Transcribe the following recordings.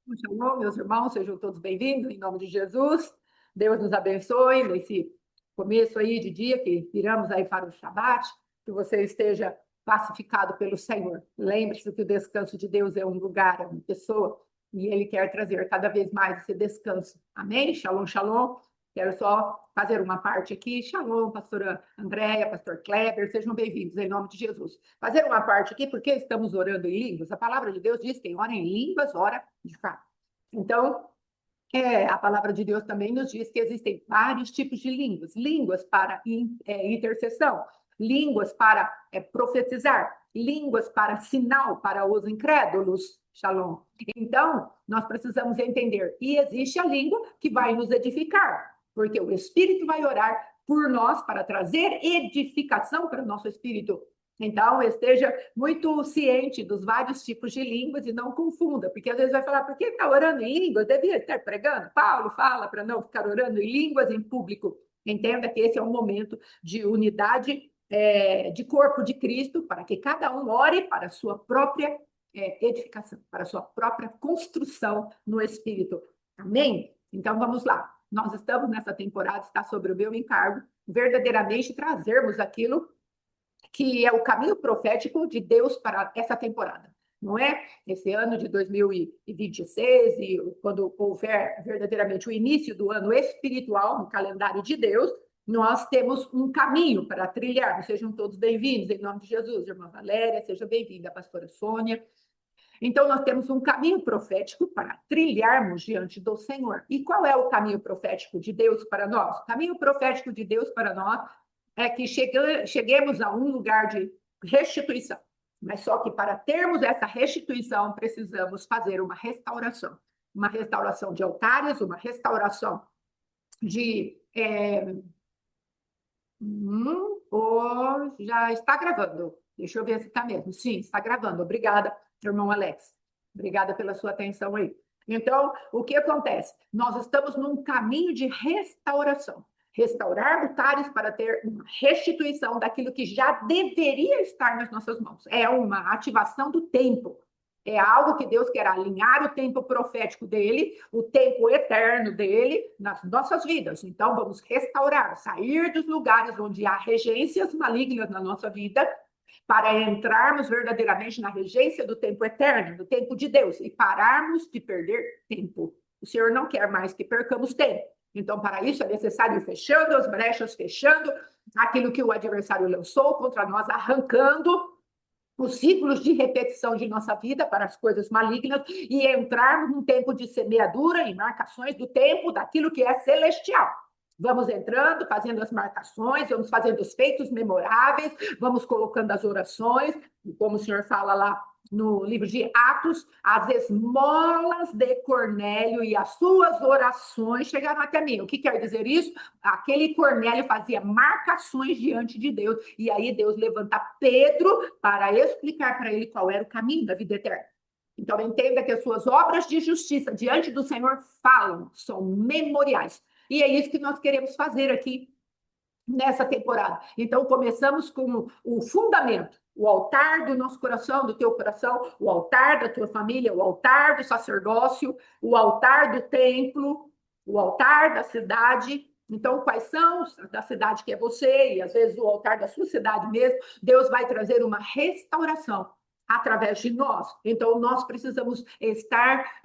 Shalom, meus irmãos, sejam todos bem-vindos, em nome de Jesus. Deus nos abençoe nesse começo aí de dia que viramos aí para o Shabat, que você esteja pacificado pelo Senhor. Lembre-se que o descanso de Deus é um lugar, é uma pessoa, e Ele quer trazer cada vez mais esse descanso. Amém? Shalom, shalom. Quero só fazer uma parte aqui. Shalom, pastora Andréia, pastor Kleber, sejam bem-vindos em nome de Jesus. Fazer uma parte aqui, porque estamos orando em línguas. A palavra de Deus diz que quem ora em línguas, ora de fato. Então, a palavra de Deus também nos diz que existem vários tipos de línguas. Línguas para intercessão, línguas para profetizar, línguas para sinal para os incrédulos. Shalom. Então, nós precisamos entender. E existe a língua que vai nos edificar, porque o Espírito vai orar por nós para trazer edificação para o nosso espírito. Então, esteja muito ciente dos vários tipos de línguas e não confunda, porque às vezes vai falar, por que está orando em línguas? Devia estar pregando? Paulo fala para não ficar orando em línguas em público. Entenda que esse é um momento de unidade de corpo de Cristo, para que cada um ore para a sua própria edificação, para a sua própria construção no Espírito. Amém? Então, vamos lá. Nós estamos nessa temporada, está sobre o meu encargo, verdadeiramente trazermos aquilo que é o caminho profético de Deus para essa temporada, não é? Esse ano de 2026, e quando houver verdadeiramente o início do ano espiritual no calendário de Deus, nós temos um caminho para trilhar. Sejam todos bem-vindos, em nome de Jesus. Irmã Valéria, seja bem-vinda, a pastora Sônia. Então, nós temos um caminho profético para trilharmos diante do Senhor. E qual é o caminho profético de Deus para nós? O caminho profético de Deus para nós é que cheguemos a um lugar de restituição. Mas só que para termos essa restituição, precisamos fazer uma restauração. Uma restauração de altares, uma restauração de... já está gravando. Deixa eu ver se está mesmo. Sim, está gravando. Obrigada, irmão Alex. Obrigada pela sua atenção aí. Então, o que acontece? Nós estamos num caminho de restauração. Restaurar altares para ter uma restituição daquilo que já deveria estar nas nossas mãos. É uma ativação do tempo. É algo que Deus quer alinhar o tempo profético dele, o tempo eterno dele nas nossas vidas. Então, vamos restaurar, sair dos lugares onde há regências malignas na nossa vida, para entrarmos verdadeiramente na regência do tempo eterno, do tempo de Deus, e pararmos de perder tempo. O Senhor não quer mais que percamos tempo. Então, para isso, é necessário ir fechando as brechas, fechando aquilo que o adversário lançou contra nós, arrancando os ciclos de repetição de nossa vida para as coisas malignas e entrarmos num tempo de semeadura e marcações do tempo daquilo que é celestial. Vamos entrando, fazendo as marcações, vamos fazendo os feitos memoráveis, vamos colocando as orações, como o senhor fala lá no livro de Atos, as esmolas de Cornélio e as suas orações chegaram até mim. O que quer dizer isso? Aquele Cornélio fazia marcações diante de Deus, e aí Deus levanta Pedro para explicar para ele qual era o caminho da vida eterna. Então, entenda que as suas obras de justiça diante do Senhor falam, são memoriais. E é isso que nós queremos fazer aqui nessa temporada. Então, começamos com o fundamento, o altar do nosso coração, do teu coração, o altar da tua família, o altar do sacerdócio, o altar do templo, o altar da cidade. Então, quais são da cidade que é você, e às vezes o altar da sua cidade mesmo, Deus vai trazer uma restauração através de nós. Então, nós precisamos estar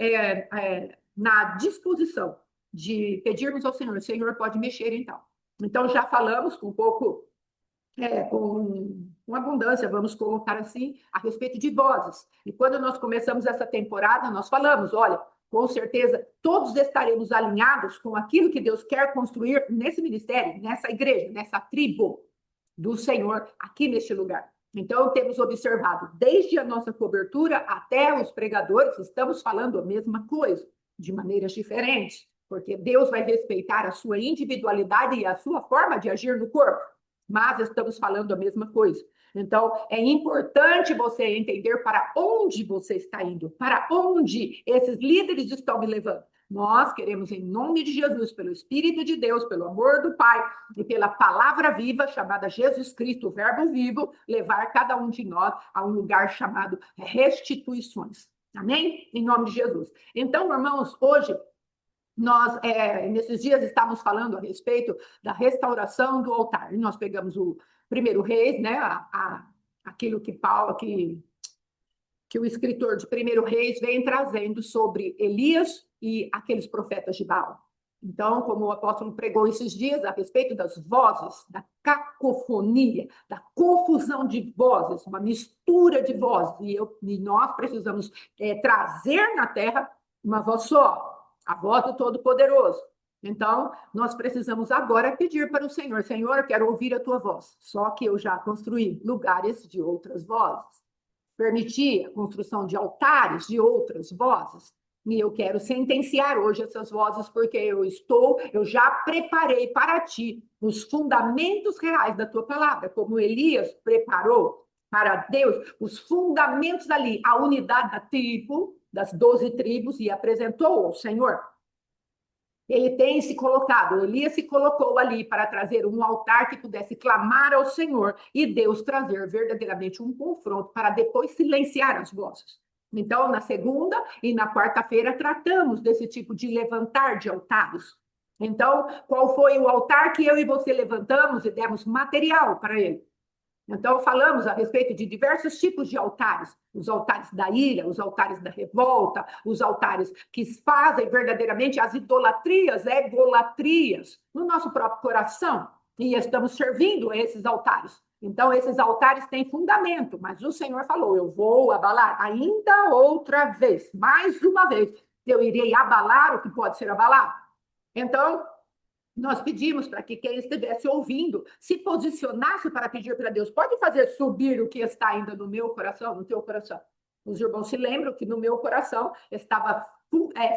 na disposição de pedirmos ao Senhor, o Senhor pode mexer então. Então, já falamos com um pouco, com abundância, vamos colocar assim, a respeito de vozes. E quando nós começamos essa temporada, nós falamos, olha, com certeza, todos estaremos alinhados com aquilo que Deus quer construir nesse ministério, nessa igreja, nessa tribo do Senhor, aqui neste lugar. Então, temos observado, desde a nossa cobertura até os pregadores, estamos falando a mesma coisa, de maneiras diferentes, porque Deus vai respeitar a sua individualidade e a sua forma de agir no corpo, mas estamos falando a mesma coisa. Então, é importante você entender para onde você está indo, para onde esses líderes estão me levando. Nós queremos, em nome de Jesus, pelo Espírito de Deus, pelo amor do Pai e pela palavra viva, chamada Jesus Cristo, o Verbo vivo, levar cada um de nós a um lugar chamado restituições. Amém? Em nome de Jesus. Então, irmãos, hoje nós, nesses dias, estamos falando a respeito da restauração do altar. E nós pegamos o primeiro Reis, né? Aquilo que Paulo, que o escritor de Primeiro Reis vem trazendo sobre Elias e aqueles profetas de Baal. Então, como o apóstolo pregou esses dias a respeito das vozes, da cacofonia, da confusão de vozes, uma mistura de vozes, e nós precisamos trazer na terra uma voz só, a voz do Todo-Poderoso. Então, nós precisamos agora pedir para o Senhor: Senhor, eu quero ouvir a tua voz, só que eu já construí lugares de outras vozes. Permitir a construção de altares de outras vozes. E eu quero sentenciar hoje essas vozes, porque eu já preparei para ti os fundamentos reais da tua palavra, como Elias preparou para Deus os fundamentos ali, a unidade da tribo, das 12 tribos, e apresentou ao Senhor. Ele tem se colocado, Elias se colocou ali para trazer um altar que pudesse clamar ao Senhor e Deus trazer verdadeiramente um confronto para depois silenciar as vozes. Então, na segunda e na quarta-feira, tratamos desse tipo de levantar de altares. Então, qual foi o altar que eu e você levantamos e demos material para ele? Então, falamos a respeito de diversos tipos de altares: os altares da ira, os altares da revolta, os altares que fazem verdadeiramente as idolatrias, egolatrias, no nosso próprio coração, e estamos servindo a esses altares. Então, esses altares têm fundamento, mas o Senhor falou: eu vou abalar ainda outra vez, mais uma vez, eu irei abalar o que pode ser abalado. Então, nós pedimos para que quem estivesse ouvindo se posicionasse para pedir para Deus: pode fazer subir o que está ainda no meu coração, no teu coração. Os irmãos se lembram que no meu coração estava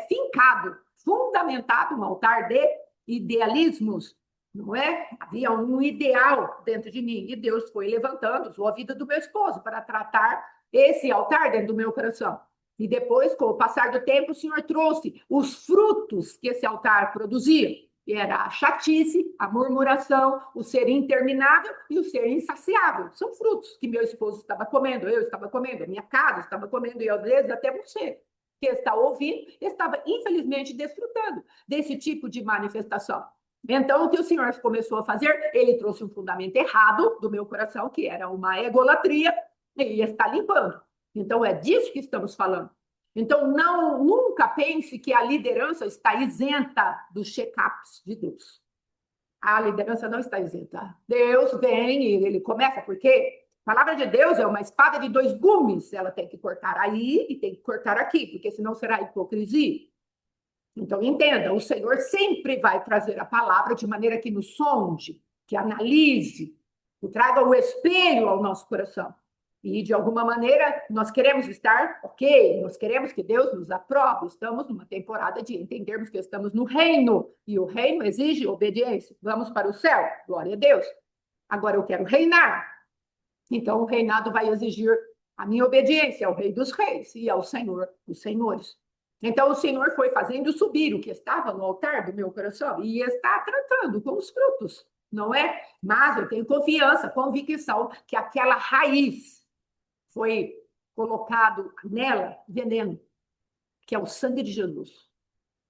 fincado, fundamentado um altar de idealismos, não é? Havia um ideal dentro de mim, e Deus foi levantando, usou a vida do meu esposo para tratar esse altar dentro do meu coração. E depois, com o passar do tempo, o Senhor trouxe os frutos que esse altar produzia. Que era a chatice, a murmuração, o ser interminável e o ser insaciável. São frutos que meu esposo estava comendo, eu estava comendo, a minha casa estava comendo, e às vezes até você, que está ouvindo, estava infelizmente desfrutando desse tipo de manifestação. Então, o que o Senhor começou a fazer? Ele trouxe um fundamento errado do meu coração, que era uma egolatria, e está limpando. Então, é disso que estamos falando. Então, nunca pense que a liderança está isenta dos check-ups de Deus. A liderança não está isenta. Deus vem e ele começa, porque a palavra de Deus é uma espada de 2 gumes. Ela tem que cortar aí e tem que cortar aqui, porque senão será hipocrisia. Então, entenda, o Senhor sempre vai trazer a palavra de maneira que nos sonde, que analise, que traga o espelho ao nosso coração. E, de alguma maneira, nós queremos estar, ok, nós queremos que Deus nos aprove. Estamos numa temporada de entendermos que estamos no reino, e o reino exige obediência. Vamos para o céu, glória a Deus. Agora eu quero reinar. Então, o reinado vai exigir a minha obediência ao Rei dos Reis e ao Senhor dos Senhores. Então, o Senhor foi fazendo subir o que estava no altar do meu coração e está tratando com os frutos, não é? Mas eu tenho confiança, convicção que aquela raiz foi colocado nela veneno, que é o sangue de Jesus,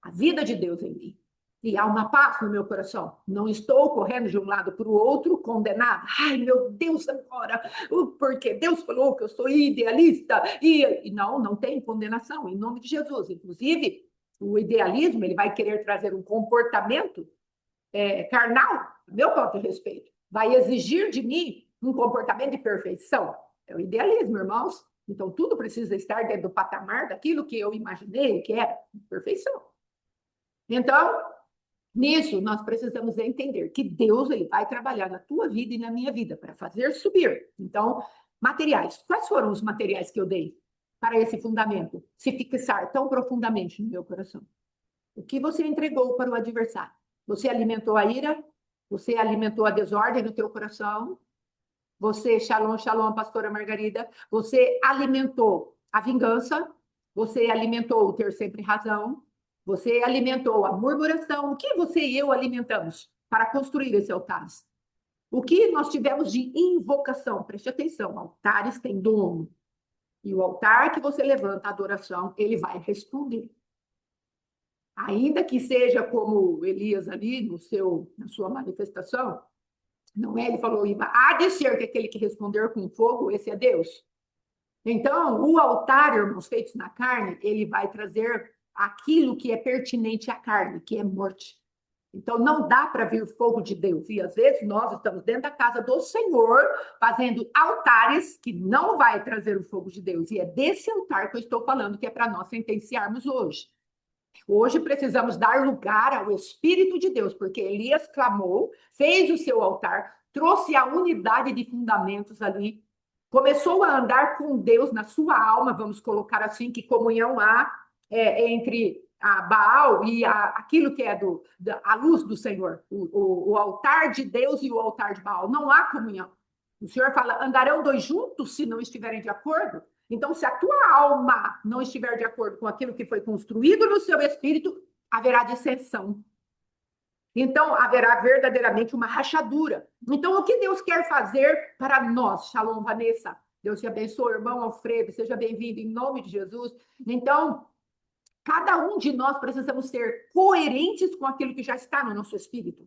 a vida de Deus em mim. E há uma paz no meu coração. Não estou correndo de um lado para o outro, condenado. Ai, meu Deus, agora, porque Deus falou que eu sou idealista. E não tem condenação, em nome de Jesus. Inclusive, o idealismo, ele vai querer trazer um comportamento carnal, a meu próprio respeito. Vai exigir de mim um comportamento de perfeição. É o idealismo, irmãos. Então, tudo precisa estar dentro do patamar daquilo que eu imaginei que era perfeição. Então, nisso, nós precisamos entender que Deus ele vai trabalhar na tua vida e na minha vida para fazer subir. Então, materiais. Quais foram os materiais que eu dei para esse fundamento se fixar tão profundamente no meu coração? O que você entregou para o adversário? Você alimentou a ira? Você alimentou a desordem no teu coração? Você, shalom, shalom, pastora Margarida, você alimentou a vingança? Você alimentou o ter sempre razão? Você alimentou a murmuração? O que você e eu alimentamos para construir esse altares? O que nós tivemos de invocação? Preste atenção, altares têm dono. E o altar que você levanta a adoração, ele vai responder. Ainda que seja como Elias ali na sua manifestação, não é? Ele falou, há de ser que aquele que responder com fogo, esse é Deus. Então, o altar, irmãos, feitos na carne, ele vai trazer aquilo que é pertinente à carne, que é morte. Então, não dá para vir fogo de Deus. E às vezes nós estamos dentro da casa do Senhor, fazendo altares que não vai trazer o fogo de Deus. E é desse altar que eu estou falando, que é para nós sentenciarmos hoje. Hoje precisamos dar lugar ao Espírito de Deus, porque Elias clamou, fez o seu altar, trouxe a unidade de fundamentos ali, começou a andar com Deus na sua alma, vamos colocar assim, que comunhão há entre a Baal e aquilo que é a luz do Senhor, o altar de Deus e o altar de Baal. Não há comunhão. O Senhor fala, andarão dois juntos se não estiverem de acordo? Então, se a tua alma não estiver de acordo com aquilo que foi construído no seu espírito, haverá dissensão. Então, haverá verdadeiramente uma rachadura. Então, o que Deus quer fazer para nós? Shalom, Vanessa. Deus te abençoe, irmão Alfredo. Seja bem-vindo em nome de Jesus. Então, cada um de nós precisamos ser coerentes com aquilo que já está no nosso espírito.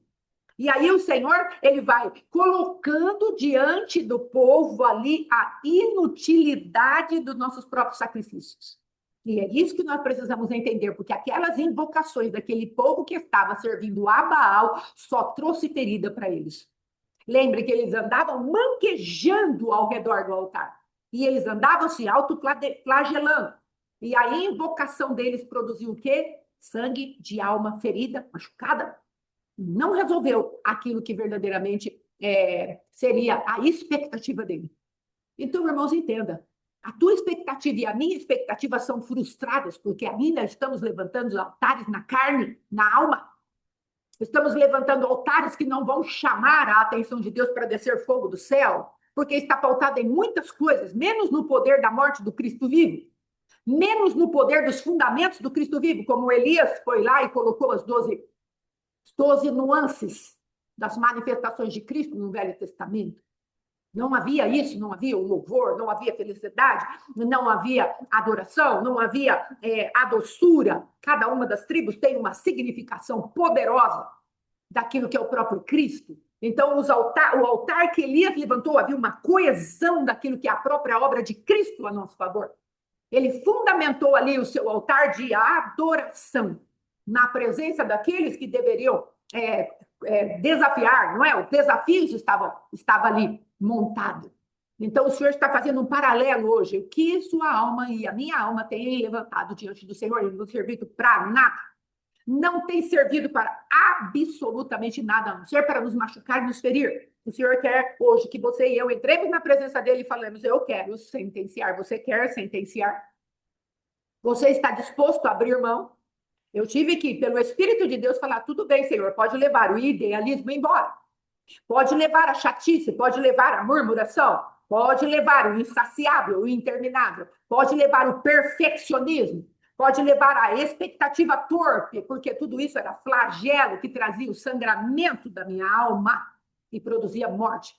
E aí o Senhor, ele vai colocando diante do povo ali a inutilidade dos nossos próprios sacrifícios. E é isso que nós precisamos entender, porque aquelas invocações daquele povo que estava servindo a Baal só trouxe ferida para eles. Lembre que eles andavam manquejando ao redor do altar. E eles andavam se autoflagelando. E a invocação deles produziu o quê? Sangue de alma ferida, machucada. Não resolveu aquilo que verdadeiramente seria a expectativa dele. Então, irmãos, entenda. A tua expectativa e a minha expectativa são frustradas, porque ainda estamos levantando altares na carne, na alma. Estamos levantando altares que não vão chamar a atenção de Deus para descer fogo do céu, porque está pautado em muitas coisas, menos no poder da morte do Cristo vivo, menos no poder dos fundamentos do Cristo vivo, como Elias foi lá e colocou as 12 nuances das manifestações de Cristo no Velho Testamento. Não havia isso, não havia o louvor, não havia felicidade, não havia adoração, não havia a doçura. Cada uma das tribos tem uma significação poderosa daquilo que é o próprio Cristo. Então, o altar que Elias levantou, havia uma coesão daquilo que é a própria obra de Cristo a nosso favor. Ele fundamentou ali o seu altar de adoração, na presença daqueles que deveriam desafiar, não é? O desafio estava ali montado. Então, o Senhor está fazendo um paralelo hoje. O que sua alma e a minha alma têm levantado diante do Senhor, ele não servido para nada. Não tem servido para absolutamente nada, a não ser para nos machucar e nos ferir. O Senhor quer hoje que você e eu entremos na presença dele e falemos, eu quero sentenciar. Você quer sentenciar? Você está disposto a abrir mão? Eu tive que, pelo Espírito de Deus, falar, tudo bem, Senhor, pode levar o idealismo embora. Pode levar a chatice, pode levar a murmuração, pode levar o insaciável, o interminável, pode levar o perfeccionismo, pode levar a expectativa torpe, porque tudo isso era flagelo que trazia o sangramento da minha alma e produzia morte.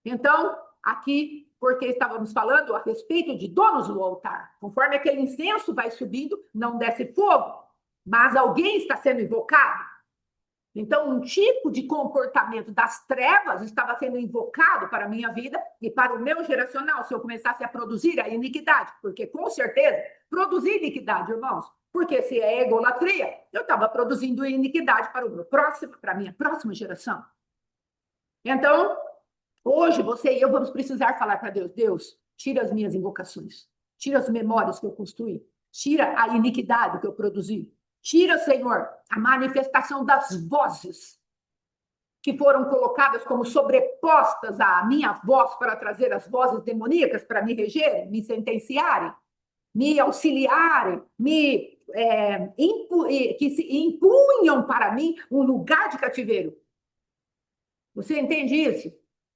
Então, aqui, porque estávamos falando a respeito de donos do altar, conforme aquele incenso vai subindo, não desce fogo, mas alguém está sendo invocado. Então, um tipo de comportamento das trevas estava sendo invocado para a minha vida e para o meu geracional, se eu começasse a produzir a iniquidade. Porque, com certeza, produzir iniquidade, irmãos, porque se é egolatria, eu estava produzindo iniquidade para o meu próximo, para a minha próxima geração. Então, hoje, você e eu vamos precisar falar para Deus, Deus, tira as minhas invocações, tira as memórias que eu construí, tira a iniquidade que eu produzi, tira, Senhor, a manifestação das vozes que foram colocadas como sobrepostas à minha voz para trazer as vozes demoníacas para me regerem, me sentenciarem, me auxiliarem, que se impunham para mim um lugar de cativeiro. Você entende isso?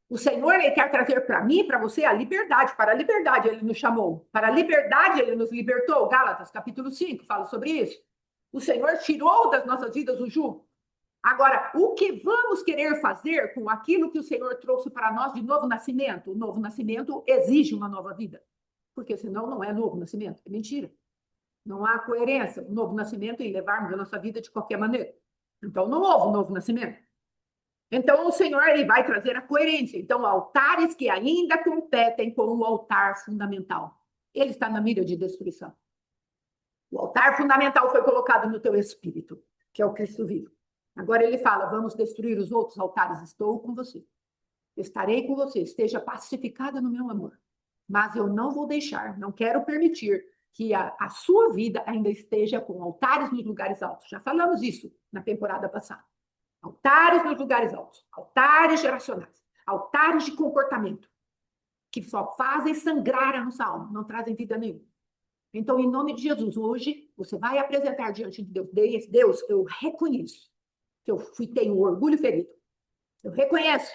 O Senhor, ele quer trazer para mim e para você a liberdade. Para a liberdade ele nos chamou. Para a liberdade ele nos libertou. Gálatas, capítulo 5, fala sobre isso. O Senhor tirou das nossas vidas o jugo. Agora, o que vamos querer fazer com aquilo que o Senhor trouxe para nós de novo nascimento? O novo nascimento exige uma nova vida. porque senão não é novo nascimento, é mentira. Não há coerência no novo nascimento em levarmos a nossa vida de qualquer maneira. Então, não houve um novo nascimento. Então, o Senhor ele vai trazer a coerência. Então, altares que ainda competem com o altar fundamental. Ele está na mira de destruição. O altar fundamental foi colocado no teu espírito, que é o Cristo vivo. Agora ele fala, vamos destruir os outros altares. Estou com você. Estarei com você. Esteja pacificada no meu amor. Mas eu não vou deixar, não quero permitir que a sua vida ainda esteja com altares nos lugares altos. Já falamos isso na temporada passada. Altares nos lugares altos, altares geracionais, altares de comportamento, que só fazem sangrar a nossa alma, não trazem vida nenhuma. Então, em nome de Jesus, hoje, você vai apresentar diante de Deus. Deus, eu reconheço que eu tenho orgulho ferido. Eu reconheço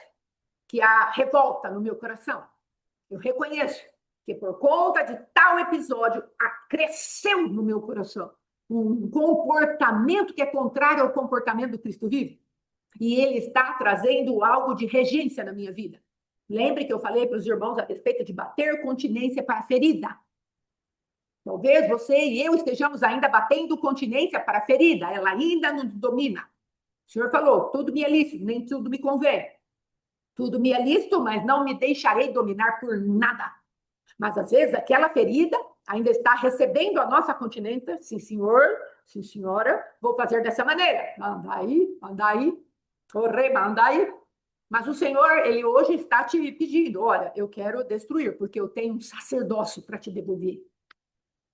que há revolta no meu coração. Eu reconheço que por conta de tal episódio, cresceu no meu coração um comportamento que é contrário ao comportamento do Cristo vivo. E ele está trazendo algo de regência na minha vida. Lembre que eu falei para os irmãos a respeito de bater continência para a ferida. Talvez você e eu estejamos ainda batendo continência para a ferida, ela ainda nos domina. O Senhor falou, tudo me é lícito, nem tudo me convém. Tudo me é lícito, mas não me deixarei dominar por nada. Mas, às vezes, aquela ferida ainda está recebendo a nossa continência. Sim, senhor, sim, senhora, vou fazer dessa maneira. Anda aí, corre, manda aí. Mas o Senhor, ele hoje está te pedindo, olha, eu quero destruir, porque eu tenho um sacerdócio para te devolver.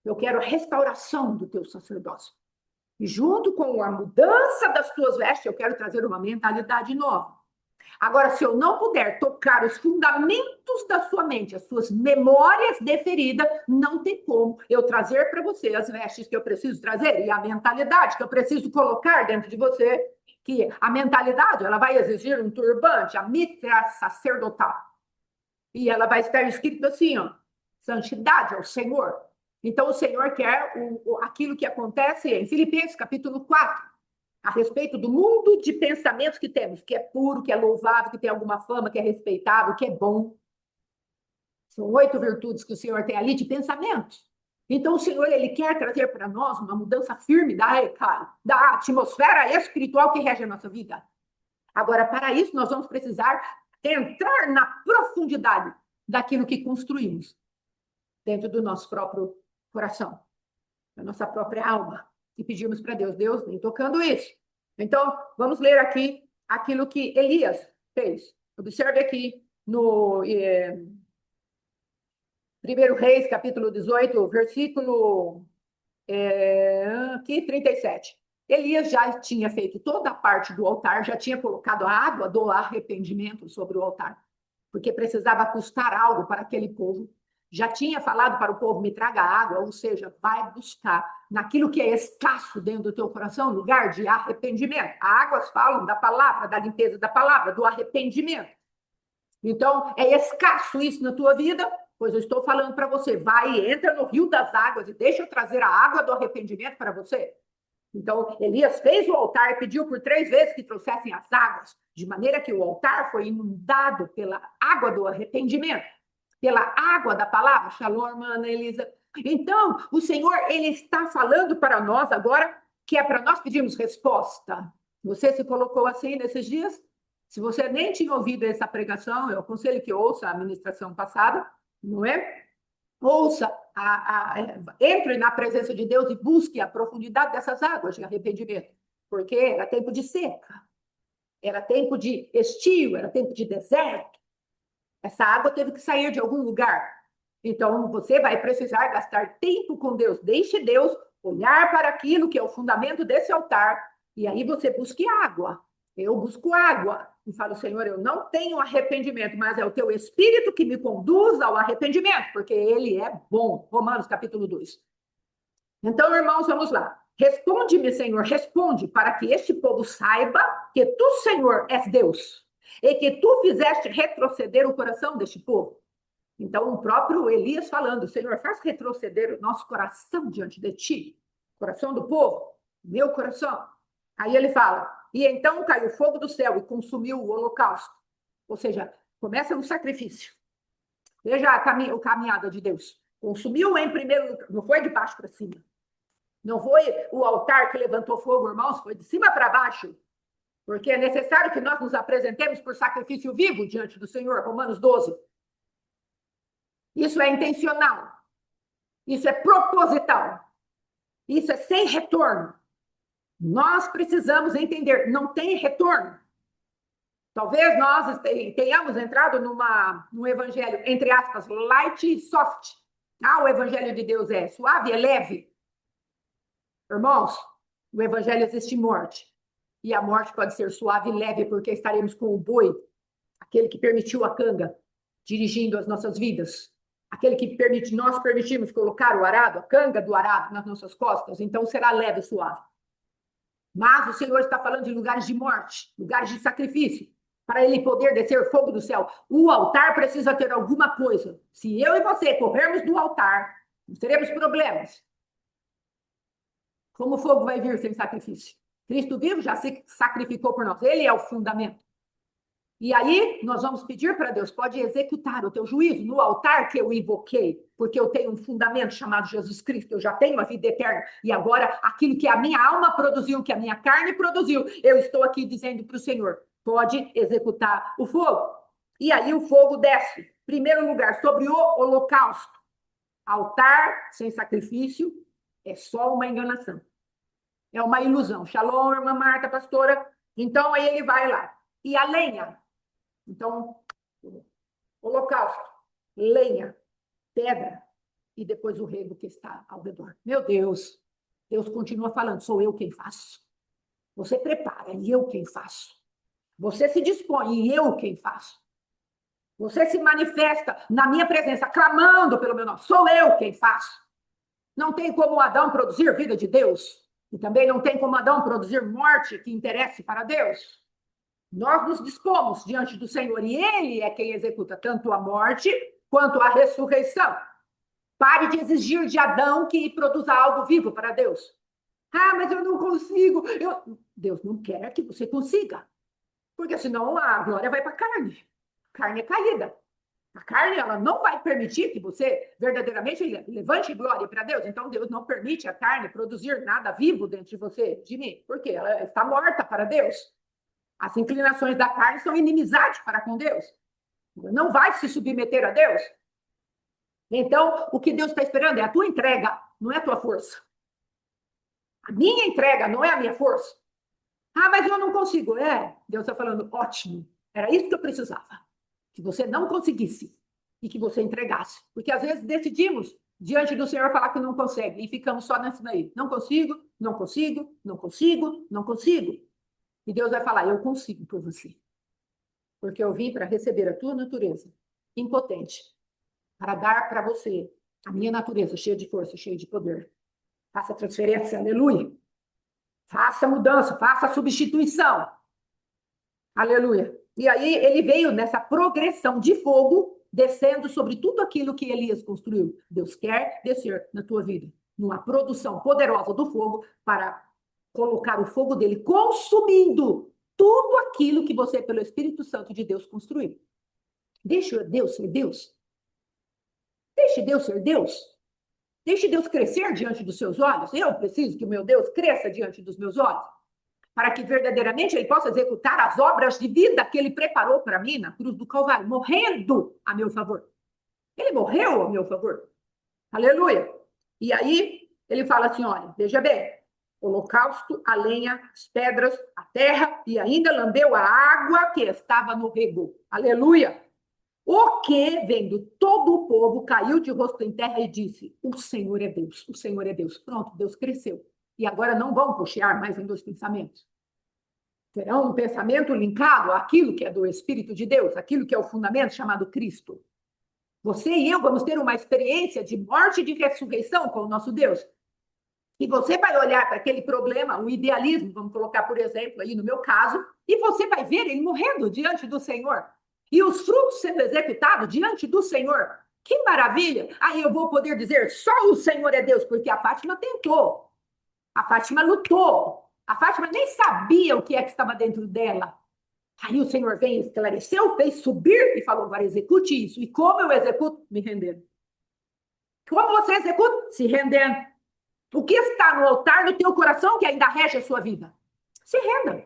Eu quero a restauração do teu sacerdócio. E junto com a mudança das tuas vestes, eu quero trazer uma mentalidade nova. Agora, se eu não puder tocar os fundamentos da sua mente, as suas memórias de ferida, não tem como eu trazer para você as vestes que eu preciso trazer e a mentalidade que eu preciso colocar dentro de você, que a mentalidade, ela vai exigir um turbante, a mitra sacerdotal. E ela vai estar escrito assim, ó, santidade ao Senhor. Então, o Senhor quer aquilo que acontece em Filipenses, capítulo 4, a respeito do mundo de pensamentos que temos, que é puro, que é louvável, que tem alguma fama, que é respeitável, que é bom. São 8 virtudes que o Senhor tem ali de pensamentos. Então, o Senhor, ele quer trazer para nós uma mudança firme da atmosfera espiritual que rege a nossa vida. Agora, para isso, nós vamos precisar entrar na profundidade daquilo que construímos dentro do nosso próprio coração, da nossa própria alma. E pedimos para Deus, Deus, vem tocando isso. Então, vamos ler aqui aquilo que Elias fez. Observe aqui no 1 Reis, capítulo 18, versículo aqui, 37. Elias já tinha feito toda a parte do altar, já tinha colocado a água do arrependimento sobre o altar, porque precisava custar algo para aquele povo. Já tinha falado para o povo, me traga água, ou seja, vai buscar naquilo que é escasso dentro do teu coração, lugar de arrependimento. As águas falam da palavra, da limpeza da palavra, do arrependimento. Então, é escasso isso na tua vida? Pois eu estou falando para você, vai e entra no rio das águas e deixa eu trazer a água do arrependimento para você. Então, Elias fez o altar e pediu por 3 vezes que trouxessem as águas, de maneira que o altar foi inundado pela água do arrependimento, pela água da palavra. Shalom, irmã Elisa. Então, o Senhor, ele está falando para nós agora que é para nós pedirmos resposta. Você se colocou assim nesses dias? Se você nem tinha ouvido essa pregação, eu aconselho que ouça a ministração passada, não é? Ouça, entre na presença de Deus e busque a profundidade dessas águas de arrependimento, porque era tempo de seca, era tempo de estio, era tempo de deserto. Essa água teve que sair de algum lugar. Então, você vai precisar gastar tempo com Deus. Deixe Deus olhar para aquilo que é o fundamento desse altar, e aí você busque água. Eu busco água. E falo, Senhor, eu não tenho arrependimento, mas é o teu Espírito que me conduz ao arrependimento, porque ele é bom. Romanos, capítulo 2. Então, irmãos, vamos lá. Responde-me, Senhor, responde, para que este povo saiba que tu, Senhor, és Deus, e que tu fizeste retroceder o coração deste povo. Então, o próprio Elias falando, Senhor, faz retroceder o nosso coração diante de ti, coração do povo, meu coração. Aí ele fala, e então caiu fogo do céu e consumiu o holocausto. Ou seja, começa no sacrifício. Veja a caminhada de Deus. Consumiu em primeiro lugar, não foi de baixo para cima. Não foi o altar que levantou fogo, irmãos, foi de cima para baixo. Porque é necessário que nós nos apresentemos por sacrifício vivo diante do Senhor, Romanos 12. Isso é intencional. Isso é proposital. Isso é sem retorno. Nós precisamos entender, não tem retorno. Talvez nós tenhamos entrado num evangelho, entre aspas, light e soft. O evangelho de Deus é suave, é leve. Irmãos, no evangelho existe morte. E a morte pode ser suave e leve, porque estaremos com o boi, aquele que permitiu a canga, dirigindo as nossas vidas. Aquele que nós permitimos colocar o arado, a canga do arado nas nossas costas, então será leve e suave. Mas o Senhor está falando de lugares de morte, lugares de sacrifício, para ele poder descer fogo do céu. O altar precisa ter alguma coisa. Se eu e você corrermos do altar, nós teremos problemas. Como o fogo vai vir sem sacrifício? Cristo vivo já se sacrificou por nós. Ele é o fundamento. E aí, nós vamos pedir para Deus, pode executar o teu juízo no altar que eu invoquei, porque eu tenho um fundamento chamado Jesus Cristo, eu já tenho a vida eterna, e agora aquilo que a minha alma produziu, que a minha carne produziu, eu estou aqui dizendo para o Senhor, pode executar o fogo. E aí o fogo desce, primeiro lugar, sobre o holocausto. Altar sem sacrifício é só uma enganação, é uma ilusão. Shalom, irmã Marta, pastora. Então, aí ele vai lá. E a lenha? Então, holocausto, lenha, pedra, e depois o rego que está ao redor. Meu Deus, Deus continua falando, sou eu quem faço. Você prepara, e eu quem faço. Você se dispõe, e eu quem faço. Você se manifesta na minha presença, clamando pelo meu nome, sou eu quem faço. Não tem como Adão produzir vida de Deus, e também não tem como Adão produzir morte que interesse para Deus. Nós nos dispomos diante do Senhor e Ele é quem executa tanto a morte quanto a ressurreição. Pare de exigir de Adão que produza algo vivo para Deus. Mas eu não consigo. Deus não quer que você consiga, porque senão a glória vai para a carne. A carne é caída. A carne ela não vai permitir que você verdadeiramente levante glória para Deus. Então Deus não permite a carne produzir nada vivo dentro de você, de mim, porque ela está morta para Deus. As inclinações da carne são inimizade para com Deus. Não vai se submeter a Deus. Então, o que Deus está esperando é a tua entrega, não é a tua força. A minha entrega não é a minha força. Mas eu não consigo. Deus está falando, ótimo. Era isso que eu precisava. Que você não conseguisse e que você entregasse. Porque às vezes decidimos, diante do Senhor, falar que não consegue e ficamos só nessa daí. Não consigo, não consigo, não consigo, não consigo. E Deus vai falar, eu consigo por você. Porque eu vim para receber a tua natureza impotente, para dar para você a minha natureza cheia de força, cheia de poder. Faça a transferência, aleluia. Faça a mudança, faça a substituição. Aleluia. E aí ele veio nessa progressão de fogo, descendo sobre tudo aquilo que Elias construiu. Deus quer descer na tua vida, numa produção poderosa do fogo para colocar o fogo dele consumindo tudo aquilo que você, pelo Espírito Santo de Deus, construiu. Deixe Deus ser Deus. Deixe Deus ser Deus. Deixe Deus crescer diante dos seus olhos. Eu preciso que o meu Deus cresça diante dos meus olhos, para que verdadeiramente ele possa executar as obras de vida que ele preparou para mim na cruz do Calvário, morrendo a meu favor. Ele morreu a meu favor. Aleluia. E aí ele fala assim, olha, veja bem, holocausto, a lenha, as pedras, a terra, e ainda lambeu a água que estava no rego. Aleluia! O que, vendo todo o povo, caiu de rosto em terra e disse, o Senhor é Deus, o Senhor é Deus. Pronto, Deus cresceu. E agora não vão cochear mais em dois pensamentos. Terão um pensamento linkado àquilo que é do Espírito de Deus, aquilo que é o fundamento chamado Cristo. Você e eu vamos ter uma experiência de morte e de ressurreição com o nosso Deus. E você vai olhar para aquele problema, o idealismo, vamos colocar, por exemplo, aí no meu caso, e você vai ver ele morrendo diante do Senhor. E os frutos sendo executados diante do Senhor. Que maravilha! Aí eu vou poder dizer, só o Senhor é Deus, porque a Fátima tentou. A Fátima lutou. A Fátima nem sabia o que é que estava dentro dela. Aí o Senhor vem, esclareceu, fez subir e falou, agora execute isso. E como eu executo? Me rendendo. Como você executa? Se rendendo. O que está no altar no teu coração que ainda rege a sua vida? Se renda.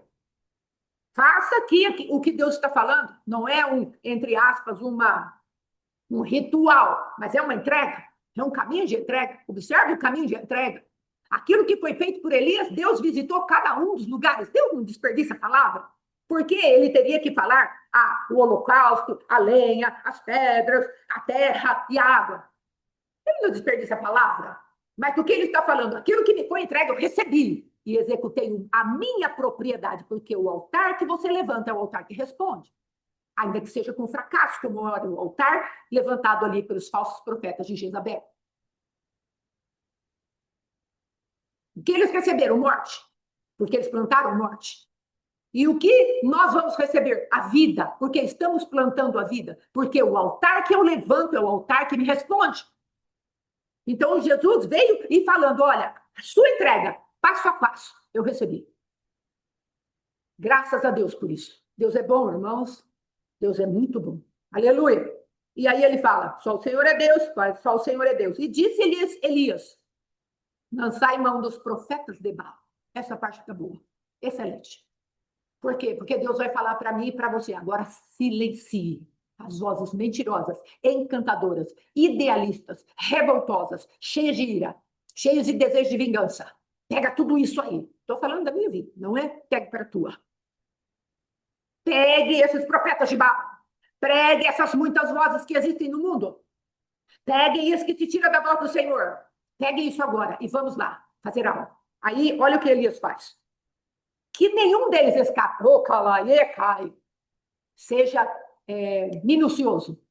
Faça aqui o que Deus está falando. Não é entre aspas, um ritual, mas é uma entrega. É um caminho de entrega. Observe o caminho de entrega. Aquilo que foi feito por Elias, Deus visitou cada um dos lugares. Deus não desperdiça a palavra. Porque ele teria que falar o holocausto, a lenha, as pedras, a terra e a água. Ele não desperdiça a palavra. Mas do que ele está falando? Aquilo que me foi entregue, eu recebi e executei a minha propriedade, porque o altar que você levanta é o altar que responde. Ainda que seja com fracasso, como era o altar levantado ali pelos falsos profetas de Jezabel. O que eles receberam? Morte. Porque eles plantaram morte. E o que nós vamos receber? A vida. Porque estamos plantando a vida. Porque o altar que eu levanto é o altar que me responde. Então, Jesus veio e falando, olha, a sua entrega, passo a passo, eu recebi. Graças a Deus por isso. Deus é bom, irmãos. Deus é muito bom. Aleluia. E aí ele fala, só o Senhor é Deus, só o Senhor é Deus. E disse Elias, lançai mão dos profetas de Baal. Essa parte está boa. Excelente. Por quê? Porque Deus vai falar para mim e para você. Agora silencie as vozes mentirosas, encantadoras, idealistas, revoltosas, cheias de ira, cheias de desejo de vingança. Pega tudo isso aí. Estou falando da minha vida, não é? Pegue para a tua. Pegue esses profetas de Baal. Pregue essas muitas vozes que existem no mundo. Pegue isso que te tira da voz do Senhor. Pegue isso agora e vamos lá fazer algo. Aí, olha o que Elias faz. Que nenhum deles escape. Oh, cai. Seja minucioso.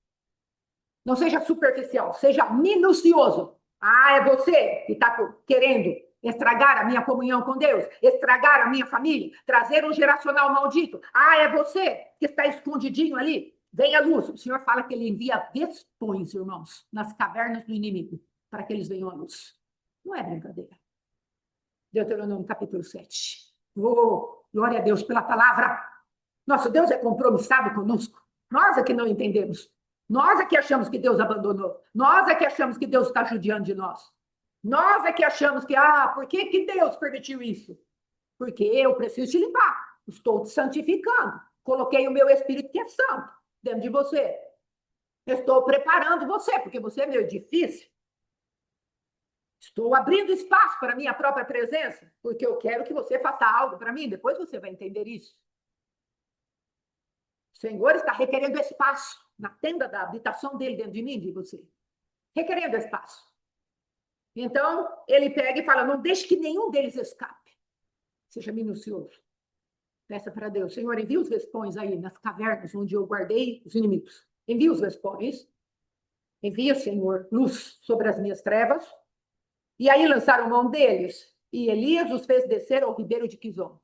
Não seja superficial, seja minucioso. É você que está querendo estragar a minha comunhão com Deus, estragar a minha família, trazer um geracional maldito. É você que está escondidinho ali. Vem a luz. O Senhor fala que ele envia vespões, irmãos, nas cavernas do inimigo, para que eles venham à luz. Não é brincadeira. Deuteronômio capítulo 7. Oh, glória a Deus pela palavra. Nosso Deus é compromissado conosco. Nós é que não entendemos. Nós é que achamos que Deus abandonou. Nós é que achamos que Deus está judiando de nós. Nós é que achamos que, por que Deus permitiu isso? Porque eu preciso te limpar. Estou te santificando. Coloquei o meu Espírito que é santo dentro de você. Estou preparando você, porque você é meu edifício. Estou abrindo espaço para a minha própria presença, porque eu quero que você faça algo para mim. Depois você vai entender isso. O Senhor está requerendo espaço na tenda da habitação dele dentro de mim, de você. Requerendo espaço. Então, ele pega e fala, não deixe que nenhum deles escape. Seja minucioso. Peça para Deus, Senhor, envia os vespões aí nas cavernas onde eu guardei os inimigos. Envia os vespões. Envia, Senhor, luz sobre as minhas trevas. E aí lançaram mão deles. E Elias os fez descer ao ribeiro de Quizon.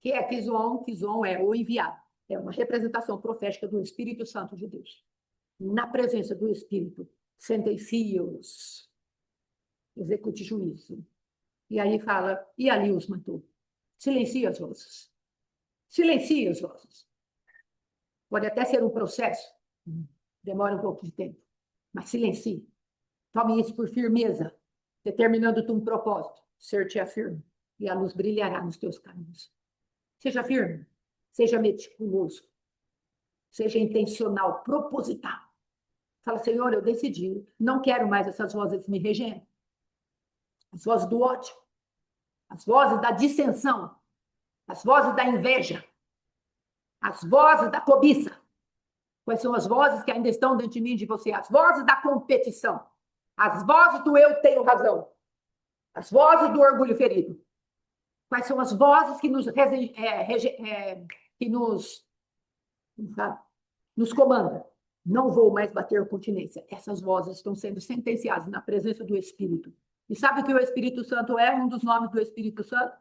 Que é Quizon? Quizon é o enviado. É uma representação profética do Espírito Santo de Deus. Na presença do Espírito, sentencia-os, execute juízo. E aí fala, e ali os matou. Silencia as vozes. Silencia as vozes. Pode até ser um processo, demora um pouco de tempo, mas silencie. Tome isso por firmeza, determinando-te um propósito, ser te afirme, e a luz brilhará nos teus caminhos. Seja firme. Seja meticuloso, seja intencional, proposital. Fala, Senhor, eu decidi, não quero mais essas vozes me regendo. As vozes do ódio, as vozes da dissensão, as vozes da inveja, as vozes da cobiça. Quais são as vozes que ainda estão dentro de mim e de você? As vozes da competição, as vozes do eu tenho razão, as vozes do orgulho ferido. Quais são as vozes que nos comanda? Não vou mais bater continência. Essas vozes estão sendo sentenciadas na presença do Espírito. E sabe o que o Espírito Santo é? Um dos nomes do Espírito Santo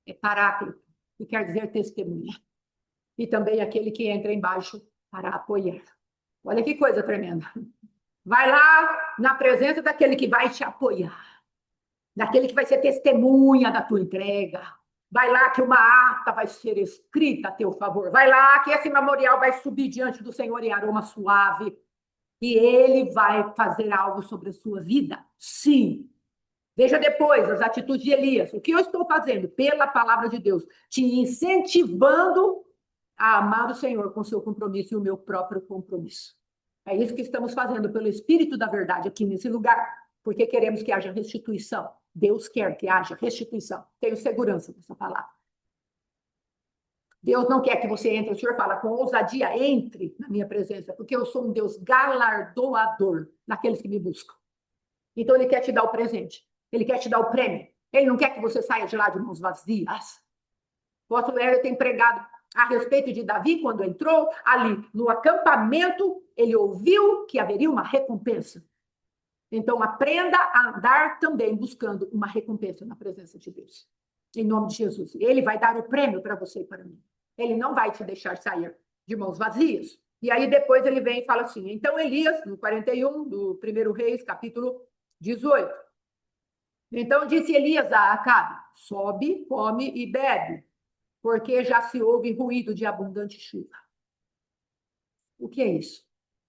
é Paráclito, que quer dizer testemunha. E também aquele que entra embaixo para apoiar. Olha que coisa tremenda. Vai lá na presença daquele que vai te apoiar, daquele que vai ser testemunha da tua entrega. Vai lá que uma ata vai ser escrita a teu favor. Vai lá que esse memorial vai subir diante do Senhor em aroma suave. E ele vai fazer algo sobre a sua vida. Sim. Veja depois as atitudes de Elias. O que eu estou fazendo? Pela palavra de Deus, te incentivando a amar o Senhor com seu compromisso e o meu próprio compromisso. É isso que estamos fazendo pelo Espírito da Verdade aqui nesse lugar, porque queremos que haja restituição. Deus quer que haja restituição. Tenho segurança dessa palavra. Deus não quer que você entre, o Senhor fala, com ousadia, entre na minha presença, porque eu sou um Deus galardoador naqueles que me buscam. Então, ele quer te dar o presente, ele quer te dar o prêmio, ele não quer que você saia de lá de mãos vazias. O apóstolo Hélio tem pregado a respeito de Davi, quando entrou ali no acampamento, ele ouviu que haveria uma recompensa. Então, aprenda a andar também buscando uma recompensa na presença de Deus. Em nome de Jesus. Ele vai dar o prêmio para você e para mim. Ele não vai te deixar sair de mãos vazias. E aí depois ele vem e fala assim, então Elias, no 41 do 1 Reis, capítulo 18. Então disse Elias a Acabe, sobe, come e bebe, porque já se ouve ruído de abundante chuva. O que é isso?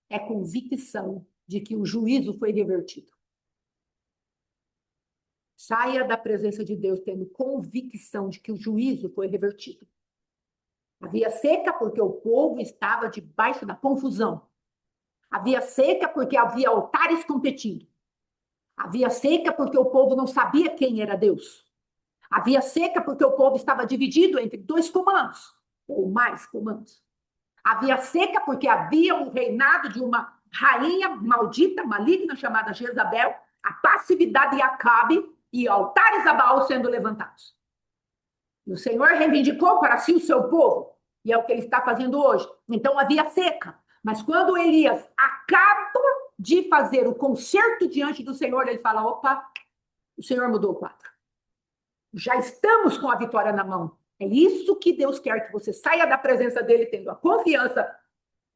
É convicção de que o juízo foi revertido. Saia da presença de Deus tendo convicção de que o juízo foi revertido. Havia seca porque o povo estava debaixo da confusão. Havia seca porque havia altares competindo. Havia seca porque o povo não sabia quem era Deus. Havia seca porque o povo estava dividido entre dois comandos, ou mais comandos. Havia seca porque havia um reinado de uma rainha maldita, maligna, chamada Jezabel, a passividade de Acabe e altares a Baal sendo levantados. E o Senhor reivindicou para si o seu povo, e é o que ele está fazendo hoje. Então havia seca. Mas quando Elias acaba de fazer o concerto diante do Senhor, ele fala, opa, o Senhor mudou o quadro. Já estamos com a vitória na mão. É isso que Deus quer, que você saia da presença dele tendo a confiança.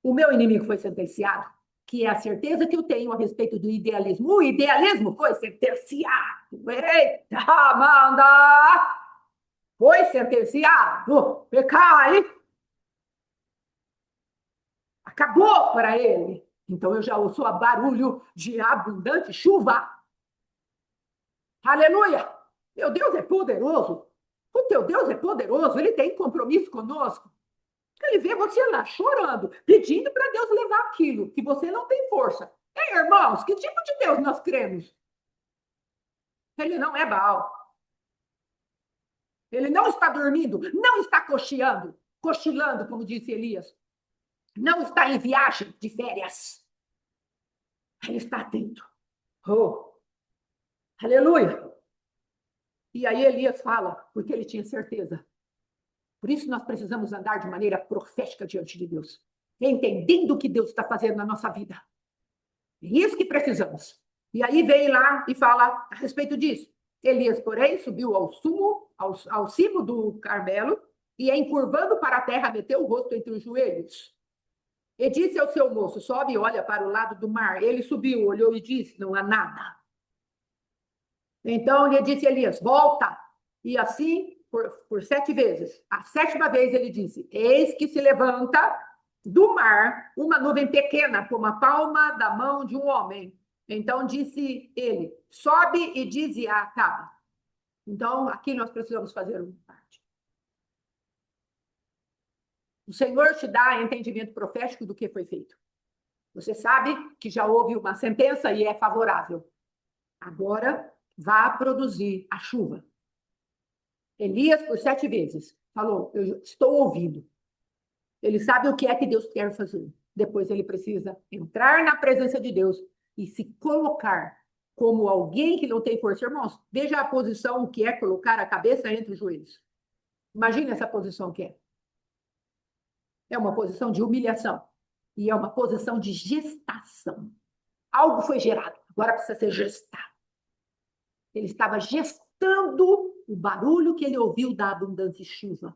O meu inimigo foi sentenciado, que é a certeza que eu tenho a respeito do idealismo. O idealismo foi sentenciado. Eita, Amanda! Foi sentenciado. Pecai. Acabou para ele. Então eu já ouço a barulho de abundante chuva. Aleluia! Meu Deus é poderoso. O teu Deus é poderoso. Ele tem compromisso conosco. Ele vê você lá chorando, pedindo para Deus levar aquilo que você não tem força. Ei, irmãos, que tipo de Deus nós cremos? Ele não é Baal. Ele não está dormindo, não está cochilando, como disse Elias. Não está em viagem de férias. Ele está atento. Oh, aleluia! E aí Elias fala, porque ele tinha certeza. Por isso nós precisamos andar de maneira profética diante de Deus, entendendo o que Deus está fazendo na nossa vida. É isso que precisamos. E aí vem lá e fala a respeito disso. Elias, porém, subiu ao cimo do Carmelo, e encurvando para a terra, meteu o rosto entre os joelhos. E disse ao seu moço, sobe e olha para o lado do mar. Ele subiu, olhou e disse, não há nada. Então lhe disse Elias, volta. E assim, por 7 vezes. A 7ª vez ele disse, eis que se levanta do mar uma nuvem pequena, como a palma da mão de um homem. Então disse ele, sobe e dize a Acabe. Então, aqui nós precisamos fazer uma parte. O Senhor te dá entendimento profético do que foi feito. Você sabe que já houve uma sentença e é favorável. Agora, vá produzir a chuva. Elias, por 7 vezes, falou, eu estou ouvindo. Ele sabe o que é que Deus quer fazer. Depois ele precisa entrar na presença de Deus e se colocar como alguém que não tem força. Irmãos, veja a posição que é colocar a cabeça entre os joelhos. Imagina essa posição que é. É uma posição de humilhação. E é uma posição de gestação. Algo foi gerado, agora precisa ser gestado. Ele estava gestando o barulho que ele ouviu da abundante chuva.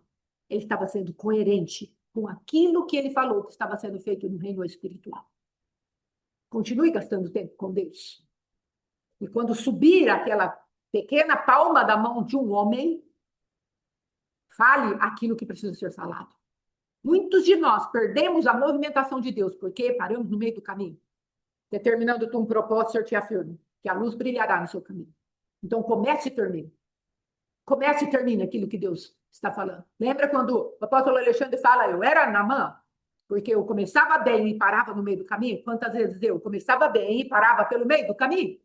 Ele estava sendo coerente com aquilo que ele falou que estava sendo feito no reino espiritual. Continue gastando tempo com Deus. E quando subir aquela pequena palma da mão de um homem, fale aquilo que precisa ser falado. Muitos de nós perdemos a movimentação de Deus porque paramos no meio do caminho. Determinando tu um propósito, eu te afirmo que a luz brilhará no seu caminho. Então, comece e termine. Comece e termine aquilo que Deus está falando. Lembra quando o apóstolo Alexandre fala, eu era Naamã, porque eu começava bem e parava no meio do caminho? Quantas vezes eu começava bem e parava pelo meio do caminho?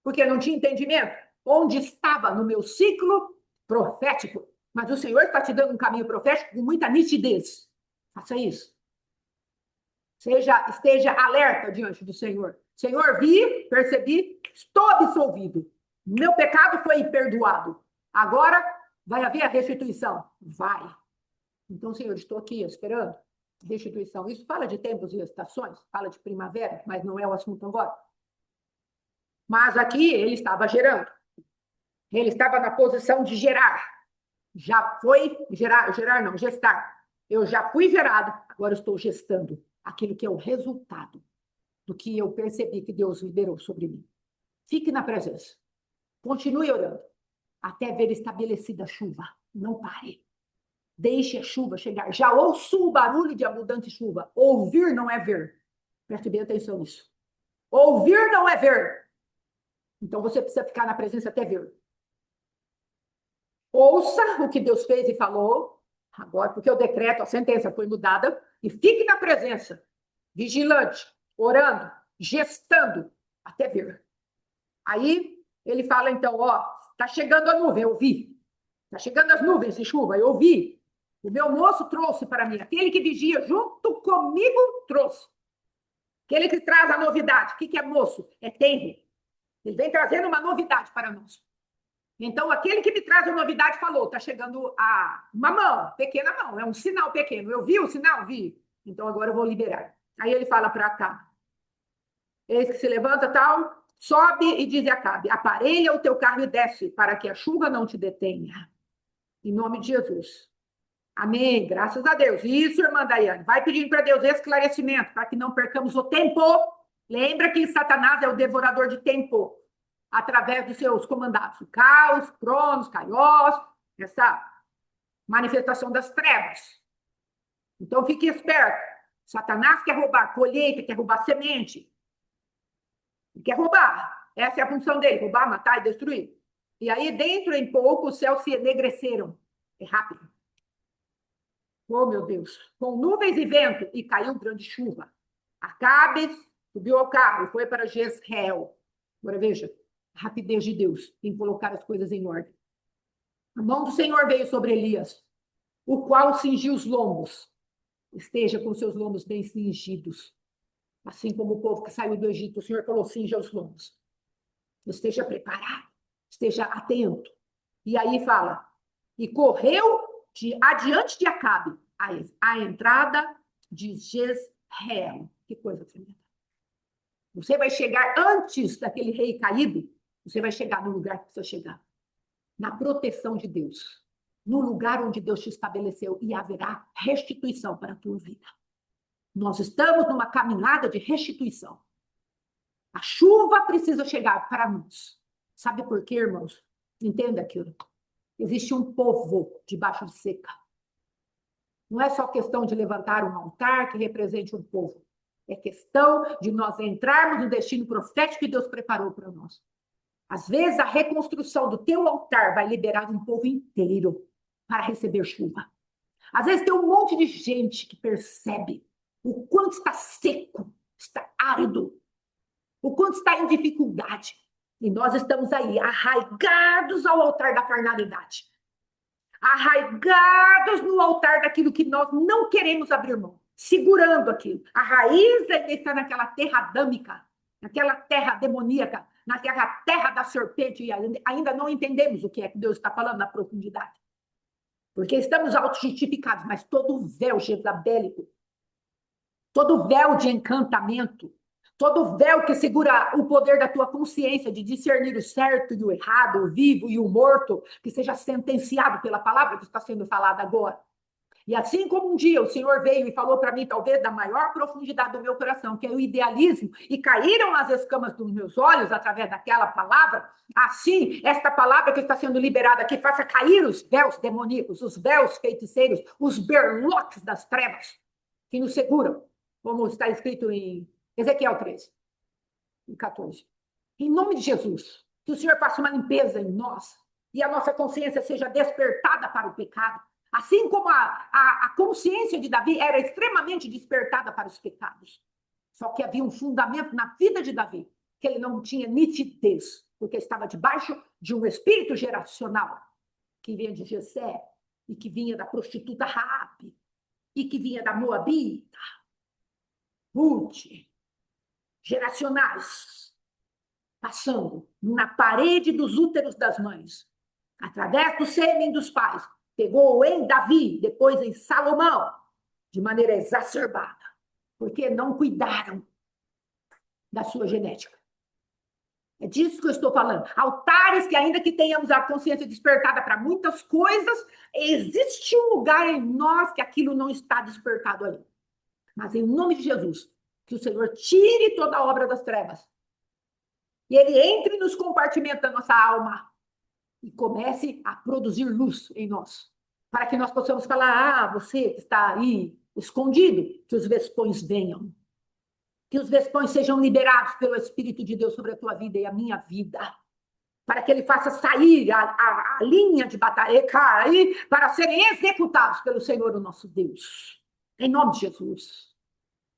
Porque não tinha entendimento. Onde estava no meu ciclo profético? Mas o Senhor está te dando um caminho profético com muita nitidez. Faça isso. Esteja alerta diante do Senhor. Senhor, vi, percebi, estou absolvido. Meu pecado foi perdoado. Agora vai haver a restituição. Vai. Então, Senhor, estou aqui esperando restituição. Isso fala de tempos e estações, fala de primavera, mas não é o assunto agora. Mas aqui ele estava gerando. Ele estava na posição de gerar. Já foi gerar não, gestar. Eu já fui gerado, agora estou gestando aquilo que é o resultado do que eu percebi que Deus liberou sobre mim. Fique na presença. Continue orando até ver estabelecida a chuva. Não pare. Deixe a chuva chegar. Já ouço o barulho de abundante chuva. Ouvir não é ver. Preste bem atenção nisso. Ouvir não é ver. Então você precisa ficar na presença até ver. Ouça o que Deus fez e falou. Agora, porque o decreto, a sentença foi mudada. E fique na presença. Vigilante. Orando. Gestando. Até ver. Aí ele fala então, ó, está chegando a nuvem, eu vi. Está chegando as nuvens de chuva, eu vi. O meu moço trouxe para mim. Aquele que vigia junto comigo trouxe. Aquele que traz a novidade. O que é moço? É tenro. Ele vem trazendo uma novidade para nós. Então, aquele que me traz a novidade falou, está chegando uma mão, pequena mão, é um sinal pequeno. Eu vi o sinal? Vi. Então, agora eu vou liberar. Aí ele fala para cá. Eis que se levanta tal, sobe e diz a Acabe, aparelha o teu carro e desce, para que a chuva não te detenha. Em nome de Jesus. Amém, graças a Deus. Isso, irmã Daiane. Vai pedindo para Deus esclarecimento, para que não percamos o tempo. Lembra que Satanás é o devorador de tempo, através dos seus comandados. O caos, cronos, kaios, essa manifestação das trevas. Então, fique esperto. Satanás quer roubar colheita, quer roubar semente. Ele quer roubar. Essa é a função dele, roubar, matar e destruir. E aí, dentro em pouco, os céus se enegreceram. É rápido. Oh, meu Deus. Com nuvens e vento, e caiu grande chuva. Acabe subiu ao carro e foi para Jezreel. Agora veja, a rapidez de Deus em colocar as coisas em ordem. A mão do Senhor veio sobre Elias, o qual cingiu os lombos. Esteja com seus lombos bem cingidos. Assim como o povo que saiu do Egito, o Senhor falou, cinja os lombos. Esteja preparado, esteja atento. E aí fala, e correu adiante de Acabe, a entrada de Jezreel. Que coisa tremenda. Você vai chegar antes daquele rei caído, você vai chegar no lugar que precisa chegar. Na proteção de Deus. No lugar onde Deus te estabeleceu. E haverá restituição para a tua vida. Nós estamos numa caminhada de restituição. A chuva precisa chegar para nós. Sabe por quê, irmãos? Entenda aquilo. Existe um povo debaixo de seca. Não é só questão de levantar um altar que represente um povo. É questão de nós entrarmos no destino profético que Deus preparou para nós. Às vezes, a reconstrução do teu altar vai liberar um povo inteiro para receber chuva. Às vezes, tem um monte de gente que percebe o quanto está seco, está árido, o quanto está em dificuldade. E nós estamos aí, arraigados ao altar da carnalidade. Arraigados no altar daquilo que nós não queremos abrir mão. Segurando aquilo. A raiz ainda está naquela terra adâmica, naquela terra demoníaca, naquela terra da serpente, e ainda não entendemos o que é que Deus está falando na profundidade. Porque estamos auto-justificados, mas todo véu jezabélico, todo véu de encantamento, todo véu que segura o poder da tua consciência de discernir o certo e o errado, o vivo e o morto, que seja sentenciado pela palavra que está sendo falada agora. E assim como um dia o Senhor veio e falou para mim, talvez da maior profundidade do meu coração, que é o idealismo, e caíram as escamas dos meus olhos através daquela palavra, assim, esta palavra que está sendo liberada aqui, faça cair os véus demoníacos, os véus feiticeiros, os berloques das trevas que nos seguram, como está escrito em Ezequiel 13. e 14. Em nome de Jesus, que o Senhor faça uma limpeza em nós e a nossa consciência seja despertada para o pecado, assim como a consciência de Davi era extremamente despertada para os pecados. Só que havia um fundamento na vida de Davi, que ele não tinha nitidez, porque estava debaixo de um espírito geracional, que vinha de Jessé, e que vinha da prostituta Raabe, e que vinha da Moabita, Ruth, geracionais, passando na parede dos úteros das mães, através do sêmen dos pais, pegou em Davi, depois em Salomão, de maneira exacerbada, porque não cuidaram da sua genética. É disso que eu estou falando. Altares que, ainda que tenhamos a consciência despertada para muitas coisas, existe um lugar em nós que aquilo não está despertado ali. Mas, em nome de Jesus, que o Senhor tire toda a obra das trevas e Ele entre nos compartimentos da nossa alma e comece a produzir luz em nós, para que nós possamos falar: você que está aí escondido, que os vespões venham. Que os vespões sejam liberados pelo Espírito de Deus sobre a tua vida e a minha vida, para que ele faça sair a linha de batalha, cair, para serem executados pelo Senhor, o nosso Deus. Em nome de Jesus.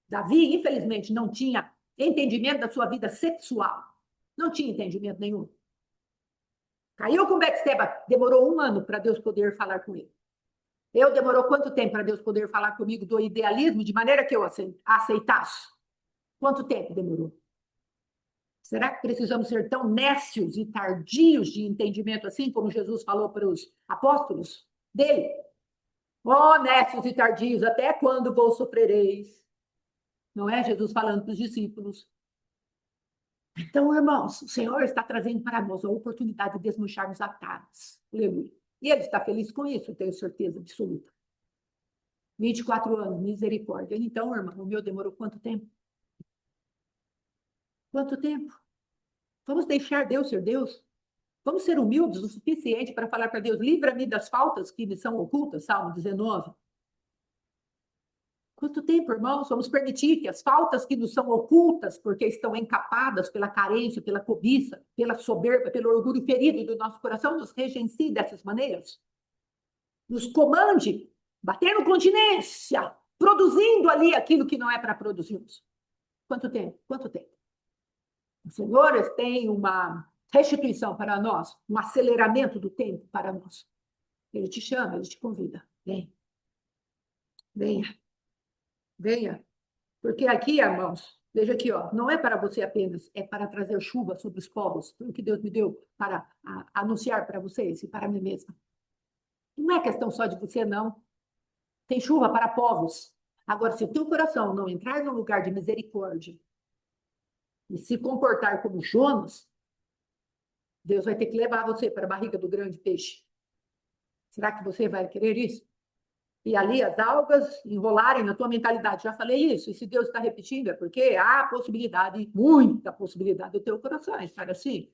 Davi, infelizmente, não tinha entendimento da sua vida sexual. Não tinha entendimento nenhum. Caiu com Betseba, demorou 1 ano para Deus poder falar com ele. Demorou quanto tempo para Deus poder falar comigo do idealismo, de maneira que eu aceitasse? Quanto tempo demorou? Será que precisamos ser tão nécios e tardios de entendimento assim, como Jesus falou para os apóstolos dele? Ó, nécios e tardios, até quando vos sofrereis? Não é Jesus falando para os discípulos. Então, irmãos, o Senhor está trazendo para nós a oportunidade de desmancharmos atalhos. Aleluia. E Ele está feliz com isso, eu tenho certeza absoluta. 24 anos, misericórdia. Então, irmão, o meu demorou quanto tempo? Quanto tempo? Vamos deixar Deus ser Deus? Vamos ser humildes o suficiente para falar para Deus: livra-me das faltas que me são ocultas, Salmo 19. Quanto tempo, irmãos? Vamos permitir que as faltas que nos são ocultas, porque estão encapadas pela carência, pela cobiça, pela soberba, pelo orgulho ferido do nosso coração, nos regencie dessas maneiras? Nos comande, batendo continência, produzindo ali aquilo que não é para produzirmos. Quanto tempo? Quanto tempo? Os senhores têm uma restituição para nós, um aceleramento do tempo para nós. Ele te chama, ele te convida. Vem. Venha. Venha. Porque aqui, irmãos, veja aqui, ó, não é para você apenas, é para trazer chuva sobre os povos, o que Deus me deu para anunciar para vocês e para mim mesma. Não é questão só de você, não. Tem chuva para povos. Agora, se o teu coração não entrar num lugar de misericórdia e se comportar como Jonas, Deus vai ter que levar você para a barriga do grande peixe. Será que você vai querer isso? E ali as algas enrolarem na tua mentalidade. Já falei isso. E se Deus está repetindo, é porque há possibilidade, muita possibilidade do teu coração estar assim.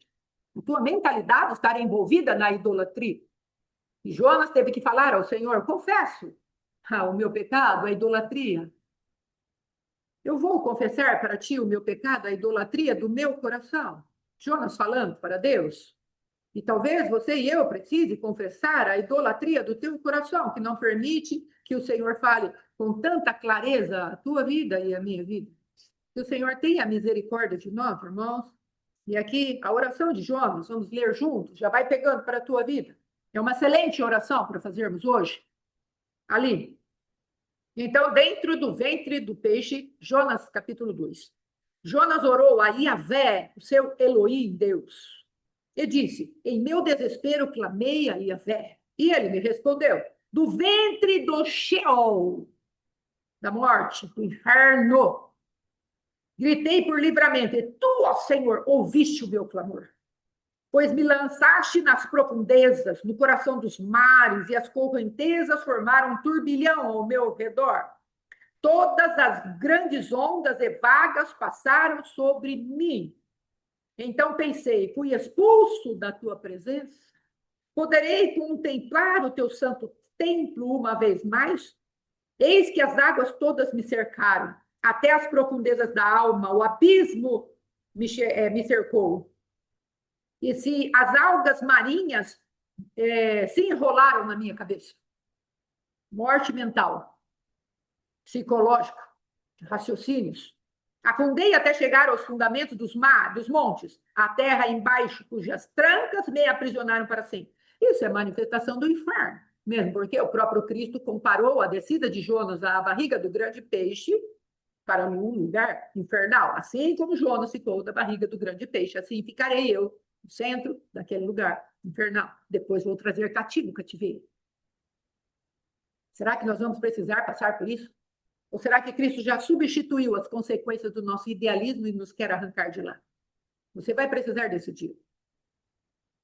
A tua mentalidade estar envolvida na idolatria. E Jonas teve que falar ao Senhor: confesso o meu pecado, a idolatria. Eu vou confessar para ti o meu pecado, a idolatria do meu coração. Jonas falando para Deus. E talvez você e eu precise confessar a idolatria do teu coração, que não permite que o Senhor fale com tanta clareza a tua vida e a minha vida. Que o Senhor tenha misericórdia de nós, irmãos. E aqui, a oração de Jonas, vamos ler juntos, já vai pegando para a tua vida. É uma excelente oração para fazermos hoje. Ali. Então, dentro do ventre do peixe, Jonas, capítulo 2. Jonas orou a Yahvé, o seu Elohim, Deus. E disse: em meu desespero clamei a Yahvé. E ele me respondeu: do ventre do Sheol, da morte, do inferno, gritei por livramento, e tu, ó Senhor, ouviste o meu clamor. Pois me lançaste nas profundezas, no coração dos mares, e as correntezas formaram um turbilhão ao meu redor. Todas as grandes ondas e vagas passaram sobre mim. Então pensei: fui expulso da tua presença? Poderei contemplar o teu santo templo uma vez mais? Eis que as águas todas me cercaram, até as profundezas da alma, o abismo me cercou. E se as algas marinhas se enrolaram na minha cabeça. Morte mental, psicológica, raciocínios. Afundei até chegar aos fundamentos dos montes, a terra embaixo, cujas trancas me aprisionaram para sempre. Isso é manifestação do inferno, mesmo porque o próprio Cristo comparou a descida de Jonas à barriga do grande peixe para um lugar infernal. Assim como Jonas ficou da barriga do grande peixe, assim ficarei eu no centro daquele lugar infernal. Depois vou trazer cativo o cativeiro. Será que nós vamos precisar passar por isso? Ou será que Cristo já substituiu as consequências do nosso idealismo e nos quer arrancar de lá? Você vai precisar desse dia.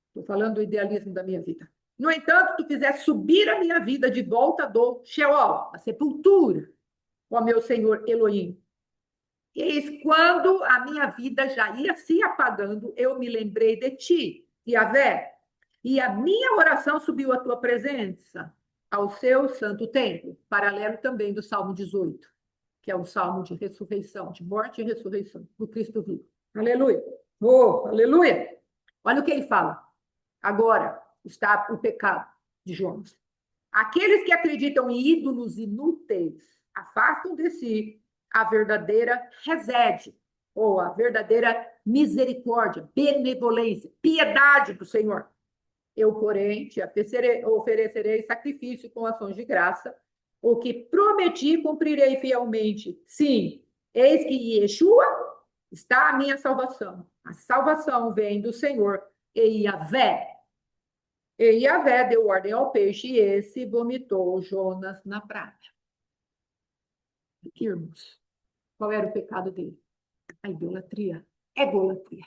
Estou falando do idealismo da minha vida. No entanto, tu fizeste subir a minha vida de volta do Sheol, a sepultura, ó meu Senhor Elohim. Eis quando a minha vida já ia se apagando, eu me lembrei de ti, Yahvé, e a minha oração subiu à tua presença, ao seu santo templo, paralelo também do Salmo 18, que é um salmo de ressurreição, de morte e ressurreição do Cristo vivo. Aleluia! Oh, aleluia! Olha o que ele fala. Agora está o pecado de Jonas. Aqueles que acreditam em ídolos inúteis afastam de si a verdadeira resede, ou a verdadeira misericórdia, benevolência, piedade do Senhor. Eu, porém, te oferecerei sacrifício com ações de graça, o que prometi cumprirei fielmente. Sim, eis que Yeshua está a minha salvação. A salvação vem do Senhor e Yahvé. E Yahvé deu ordem ao peixe e esse vomitou Jonas na praia. Aqui, irmãos, qual era o pecado dele? A idolatria. Egolatria.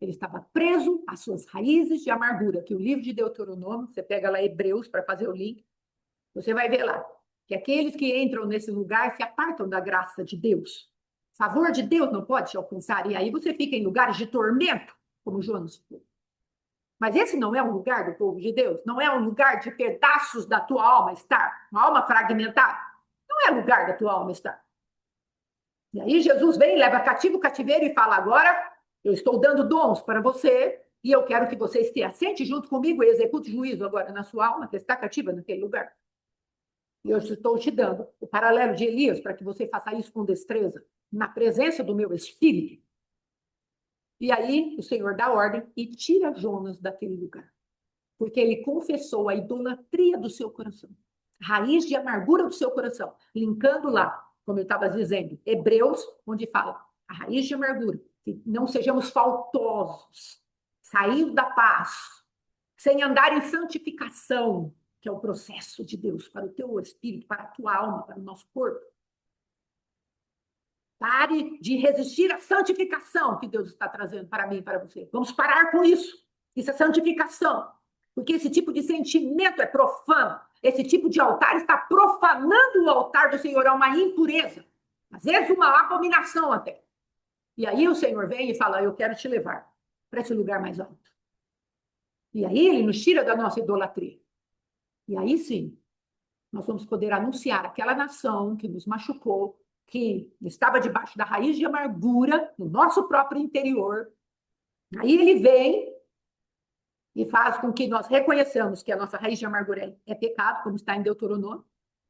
Ele estava preso às suas raízes de amargura, que o livro de Deuteronômio, você pega lá Hebreus para fazer o link, você vai ver lá que aqueles que entram nesse lugar se apartam da graça de Deus. O favor de Deus não pode te alcançar, e aí você fica em lugares de tormento, como Jonas ficou. Mas esse não é um lugar do povo de Deus, não é um lugar de pedaços da tua alma estar, uma alma fragmentada. Não é lugar da tua alma estar. E aí Jesus vem, leva cativo o cativeiro e fala, agora eu estou dando dons para você e eu quero que você esteja assente junto comigo e execute juízo agora na sua alma, que está cativa naquele lugar. E eu estou te dando o paralelo de Elias para que você faça isso com destreza, na presença do meu Espírito. E aí o Senhor dá ordem e tira Jonas daquele lugar. Porque ele confessou a idolatria do seu coração. Raiz de amargura do seu coração. Linkando lá, como eu estava dizendo, Hebreus, onde fala a raiz de amargura. Que não sejamos faltosos, saindo da paz, sem andar em santificação, que é o processo de Deus para o teu espírito, para a tua alma, para o nosso corpo. Pare de resistir à santificação que Deus está trazendo para mim e para você. Vamos parar com isso. Isso é santificação. Porque esse tipo de sentimento é profano. Esse tipo de altar está profanando o altar do Senhor. É uma impureza. Às vezes uma abominação até. E aí o Senhor vem e fala, eu quero te levar para esse lugar mais alto. E aí ele nos tira da nossa idolatria. E aí sim, nós vamos poder anunciar aquela nação que nos machucou, que estava debaixo da raiz de amargura no nosso próprio interior. Aí ele vem e faz com que nós reconheçamos que a nossa raiz de amargura é pecado, como está em Deuteronômio,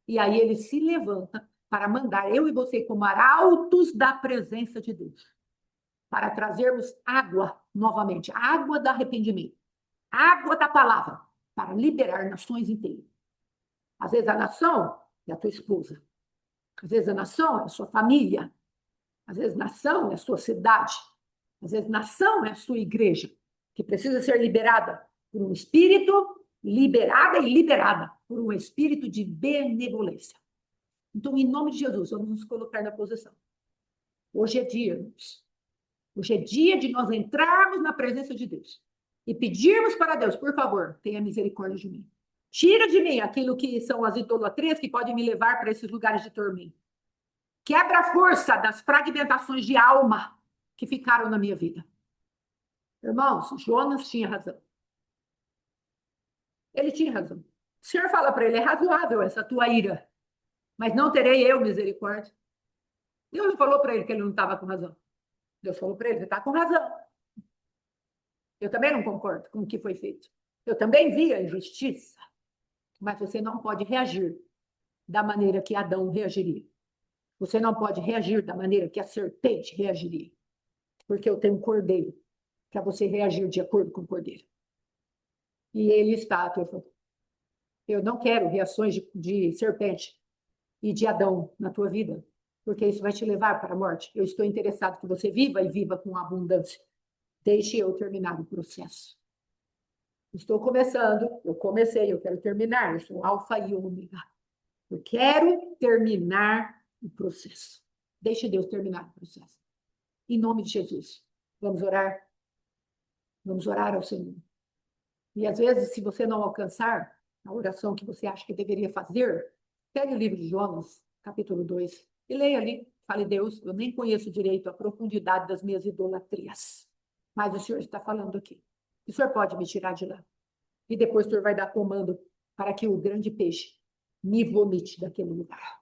e aí ele se levanta para mandar eu e você como arautos da presença de Deus, para trazermos água novamente, água do arrependimento, água da palavra, para liberar nações inteiras. Às vezes a nação é a tua esposa, às vezes a nação é a sua família, às vezes a nação é a sua cidade, às vezes a nação é a sua igreja, que precisa ser liberada por um espírito, liberada e liberada por um espírito de benevolência. Então, em nome de Jesus, vamos nos colocar na posição. Hoje é dia, irmãos. Hoje é dia de nós entrarmos na presença de Deus e pedirmos para Deus, por favor, tenha misericórdia de mim. Tira de mim aquilo que são as idolatrias que podem me levar para esses lugares de tormento. Quebra a força das fragmentações de alma que ficaram na minha vida. Irmãos, Jonas tinha razão. Ele tinha razão. O Senhor fala para ele, é razoável essa tua ira, mas não terei eu misericórdia. Deus não falou para ele que ele não estava com razão. Deus falou para ele, você está com razão. Eu também não concordo com o que foi feito. Eu também vi a injustiça, mas você não pode reagir da maneira que Adão reagiria. Você não pode reagir da maneira que a serpente reagiria, porque eu tenho um cordeiro para você reagir de acordo com o cordeiro. E ele está a teu favor. Eu não quero reações de serpente e de Adão na tua vida, porque isso vai te levar para a morte. Eu estou interessado que você viva e viva com abundância. Deixe eu terminar o processo. Estou começando, eu comecei, eu quero terminar, eu sou alfa e ômega. Eu quero terminar o processo. Deixe Deus terminar o processo. Em nome de Jesus. Vamos orar? Vamos orar ao Senhor. E às vezes, se você não alcançar a oração que você acha que deveria fazer, pegue o livro de Jonas, capítulo 2, e leia ali. Fale, Deus, eu nem conheço direito a profundidade das minhas idolatrias, mas o Senhor está falando aqui. O Senhor pode me tirar de lá. E depois o Senhor vai dar comando para que o grande peixe me vomite daquele lugar.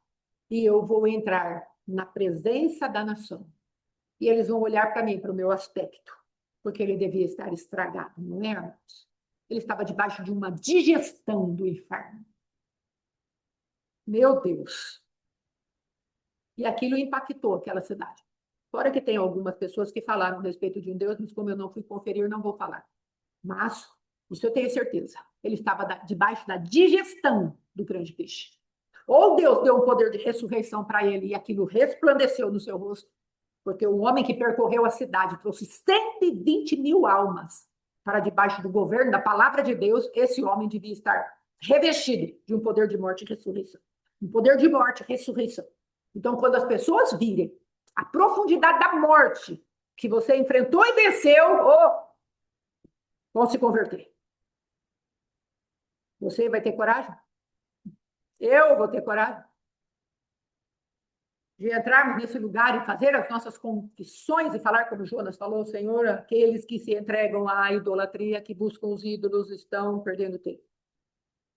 E eu vou entrar na presença da nação. E eles vão olhar para mim, para o meu aspecto, porque ele devia estar estragado, não é, irmãos? Ele estava debaixo de uma digestão do inferno. Meu Deus! E aquilo impactou aquela cidade. Fora que tem algumas pessoas que falaram a respeito de um Deus, mas como eu não fui conferir, não vou falar. Mas, isso eu tenho certeza, ele estava debaixo da digestão do grande peixe. Ou Deus deu um poder de ressurreição para ele e aquilo resplandeceu no seu rosto, porque o homem que percorreu a cidade trouxe 120 mil almas para debaixo do governo da palavra de Deus, esse homem devia estar revestido de um poder de morte e ressurreição. Um poder de morte e ressurreição. Então, quando as pessoas virem a profundidade da morte que você enfrentou e venceu, vão se converter. Você vai ter coragem? Eu vou ter coragem de entrarmos nesse lugar e fazer as nossas confissões e falar como Jonas falou, Senhor, aqueles que se entregam à idolatria, que buscam os ídolos, estão perdendo tempo.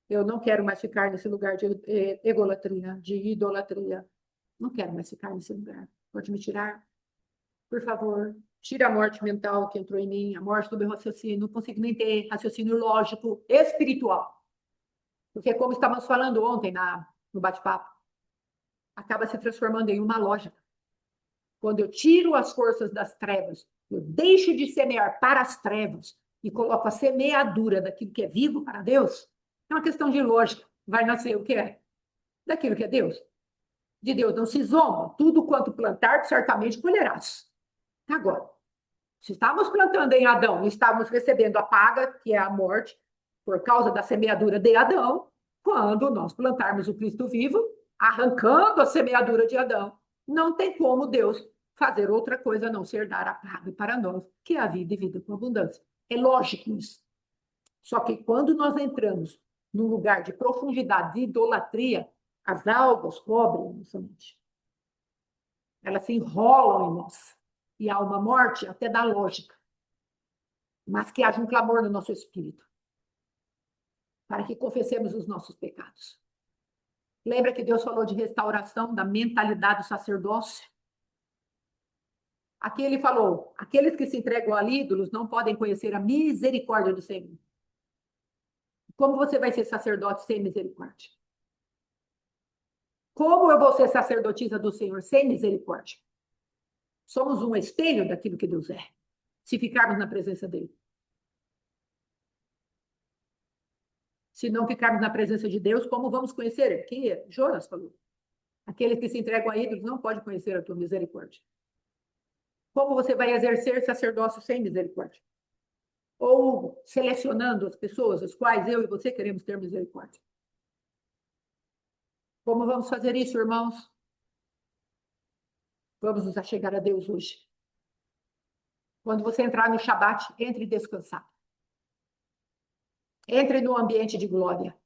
Eu não quero mais ficar nesse lugar de egolatria, de idolatria. Não quero mais ficar nesse lugar. Pode me tirar? Por favor, tira a morte mental que entrou em mim, a morte do meu raciocínio. Não consigo nem ter raciocínio lógico, espiritual. Porque, como estávamos falando ontem no bate-papo, acaba se transformando em uma lógica. Quando eu tiro as forças das trevas, eu deixo de semear para as trevas e coloco a semeadura daquilo que é vivo para Deus, é uma questão de lógica. Vai nascer o que é? Daquilo que é Deus. De Deus não se zomba. Tudo quanto plantar, certamente colherás. Agora, se estávamos plantando em Adão e estávamos recebendo a paga, que é a morte, por causa da semeadura de Adão, quando nós plantarmos o Cristo vivo, arrancando a semeadura de Adão, não tem como Deus fazer outra coisa a não ser dar a paga para nós, que é a vida e vida com abundância. É lógico isso. Só que quando nós entramos num lugar de profundidade de idolatria, as algas cobrem nossa mente. Elas se enrolam em nós. E há uma morte até da lógica. Mas que haja um clamor no nosso espírito. Para que confessemos os nossos pecados. Lembra que Deus falou de restauração da mentalidade do sacerdócio? Aqui ele falou, aqueles que se entregam a ídolos não podem conhecer a misericórdia do Senhor. Como você vai ser sacerdote sem misericórdia? Como eu vou ser sacerdotisa do Senhor sem misericórdia? Somos um espelho daquilo que Deus é, se ficarmos na presença dele. Se não ficarmos na presença de Deus, como vamos conhecer ele? Que Jonas falou. Aqueles que se entregam a ídolos não podem conhecer a tua misericórdia. Como você vai exercer sacerdócio sem misericórdia? Ou selecionando as pessoas, as quais eu e você queremos ter misericórdia. Como vamos fazer isso, irmãos? Vamos nos achegar a Deus hoje. Quando você entrar no Shabat, entre descansado. Entre no ambiente de glória,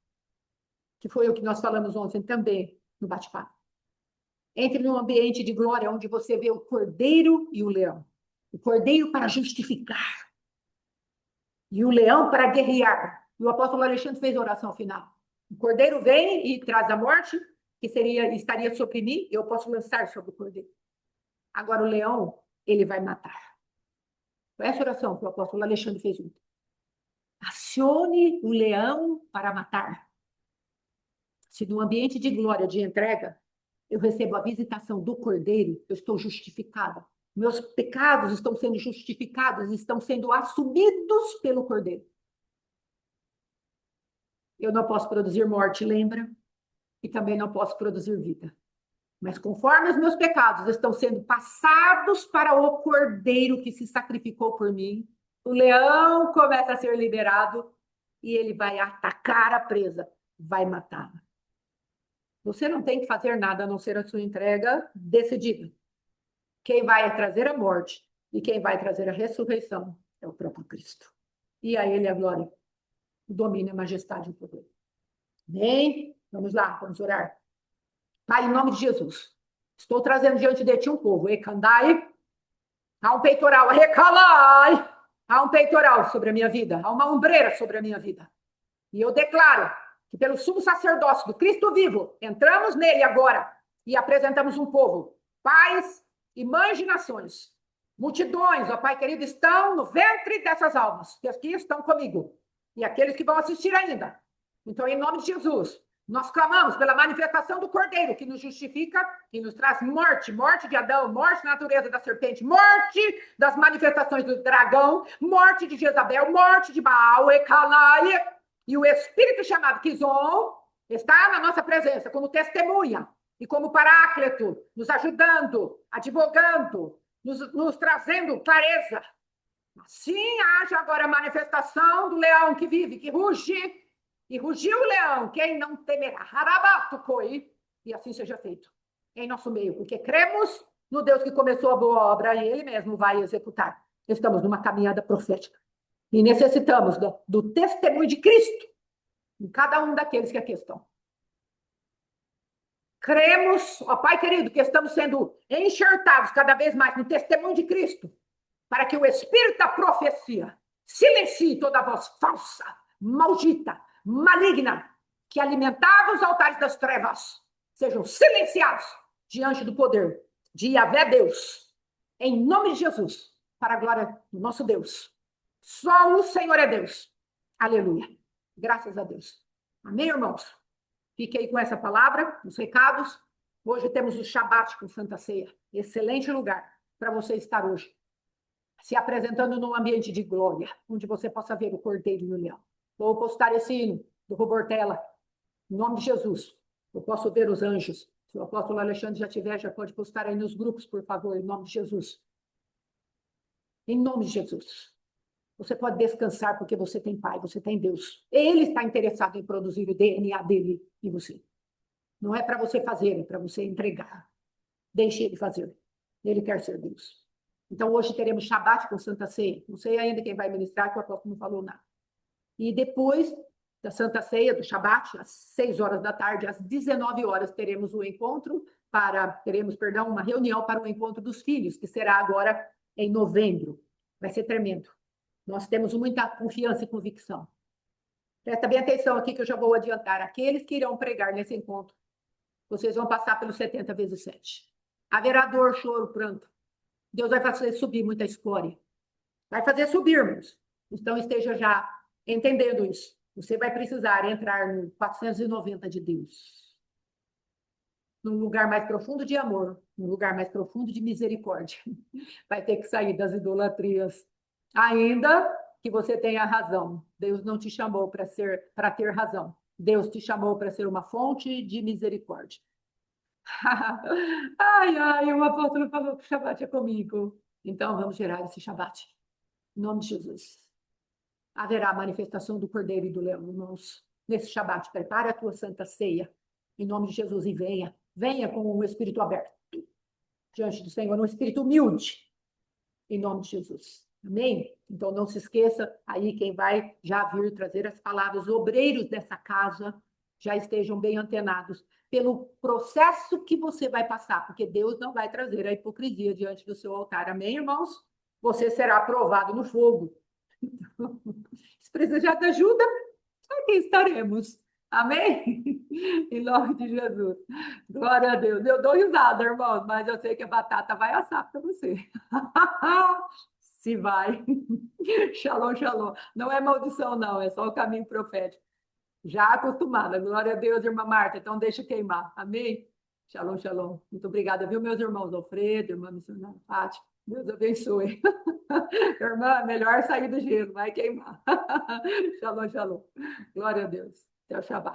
que foi o que nós falamos ontem também no bate-papo. Entre no ambiente de glória, onde você vê o cordeiro e o leão. O cordeiro para justificar. E o leão para guerrear. E o apóstolo Alexandre fez a oração final. O cordeiro vem e traz a morte, que estaria sobre mim, eu posso lançar sobre o cordeiro. Agora o leão ele vai matar. Foi essa oração que o apóstolo Alexandre fez ontem. Acione o leão para matar. Se no ambiente de glória, de entrega, eu recebo a visitação do Cordeiro, eu estou justificada. Meus pecados estão sendo justificados, estão sendo assumidos pelo Cordeiro. Eu não posso produzir morte, lembra? E também não posso produzir vida. Mas conforme os meus pecados estão sendo passados para o Cordeiro que se sacrificou por mim, o leão começa a ser liberado e ele vai atacar a presa, vai matá-la. Você não tem que fazer nada a não ser a sua entrega decidida. Quem vai trazer a morte e quem vai trazer a ressurreição é o próprio Cristo. E a ele a glória, o domínio, a majestade e o poder. Bem, vamos lá, vamos orar. Pai, em nome de Jesus, estou trazendo diante de ti um povo. Ecandai, há um peitoral, recalai, há um peitoral sobre a minha vida, há uma ombreira sobre a minha vida. E eu declaro que pelo sumo sacerdócio do Cristo vivo, entramos nele agora e apresentamos um povo, pais e mães de nações. Multidões, ó Pai querido, estão no ventre dessas almas, que aqui estão comigo. E aqueles que vão assistir ainda. Então, em nome de Jesus, nós clamamos pela manifestação do Cordeiro, que nos justifica e nos traz morte, morte de Adão, morte da natureza da serpente, morte das manifestações do dragão, morte de Jezabel, morte de Baal, Ecalai, e o Espírito chamado Kizon está na nossa presença como testemunha e como paráclito, nos ajudando, advogando, nos trazendo clareza. Assim haja agora a manifestação do leão que vive, que ruge. E rugiu o leão, quem não temerá? Harabatukoi. E assim seja feito em nosso meio, porque cremos no Deus que começou a boa obra e ele mesmo vai executar. Estamos numa caminhada profética e necessitamos do testemunho de Cristo em cada um daqueles que aqui estão. Cremos, ó Pai querido, que estamos sendo enxertados cada vez mais no testemunho de Cristo, para que o Espírito da profecia silencie toda a voz falsa, maldita, maligna, que alimentava os altares das trevas, sejam silenciados diante do poder de Yahvé Deus, em nome de Jesus, para a glória do nosso Deus. Só o Senhor é Deus. Aleluia. Graças a Deus. Amém, irmãos? Fiquei com essa palavra, os recados. Hoje temos o Shabat com Santa Ceia. Excelente lugar para você estar hoje, se apresentando num ambiente de glória, onde você possa ver o Cordeiro e o Leão. Vou postar esse hino do Robortella, em nome de Jesus. Eu posso ver os anjos. Se o apóstolo Alexandre já tiver, já pode postar aí nos grupos, por favor, em nome de Jesus. Em nome de Jesus. Você pode descansar porque você tem Pai, você tem Deus. Ele está interessado em produzir o DNA dele em você. Não é para você fazer, é para você entregar. Deixe ele fazer. Ele quer ser Deus. Então, hoje teremos Shabat com Santa Ceia. Não sei ainda quem vai ministrar, que o apóstolo não falou nada. E depois da Santa Ceia, do Shabat, às 6 horas da tarde, às 19 horas, teremos um encontro uma reunião para o encontro dos filhos, que será agora em novembro. Vai ser tremendo. Nós temos muita confiança e convicção. Presta bem atenção aqui que eu já vou adiantar. Aqueles que irão pregar nesse encontro, vocês vão passar pelos 70 vezes 7. Haverá dor, choro, pranto. Deus vai fazer subir muita escória. Vai fazer subir, irmãos. Então, esteja já entendendo isso. Você vai precisar entrar no 490 de Deus. Num lugar mais profundo de amor, num lugar mais profundo de misericórdia. Vai ter que sair das idolatrias. Ainda que você tenha razão. Deus não te chamou para ter razão. Deus te chamou para ser uma fonte de misericórdia. Ai, o apóstolo falou que o Shabat é comigo. Então, vamos gerar esse Shabat. Em nome de Jesus. Haverá a manifestação do Cordeiro e do Leão, irmãos. Nesse Shabat, prepare a tua santa ceia. Em nome de Jesus, e venha. Venha com o espírito aberto. Diante do Senhor, um espírito humilde. Em nome de Jesus. Amém? Então, não se esqueça, aí quem vai já vir trazer as palavras, obreiros dessa casa, já estejam bem antenados pelo processo que você vai passar, porque Deus não vai trazer a hipocrisia diante do seu altar. Amém, irmãos? Você será aprovado no fogo. Se precisar de ajuda, aqui estaremos. Amém? Em nome de Jesus. Glória a Deus. Eu dou risada, irmãos, mas eu sei que a batata vai assar para você. Se vai. Shalom, shalom. Não é maldição, não, é só o caminho profético. Já acostumada. Glória a Deus, irmã Marta. Então deixa queimar. Amém? Shalom, shalom. Muito obrigada, viu, meus irmãos Alfredo, irmã missionária Fátima. Deus abençoe. Irmã, melhor sair do gelo, vai queimar. Shalom, shalom. Glória a Deus. Até o Shabbat.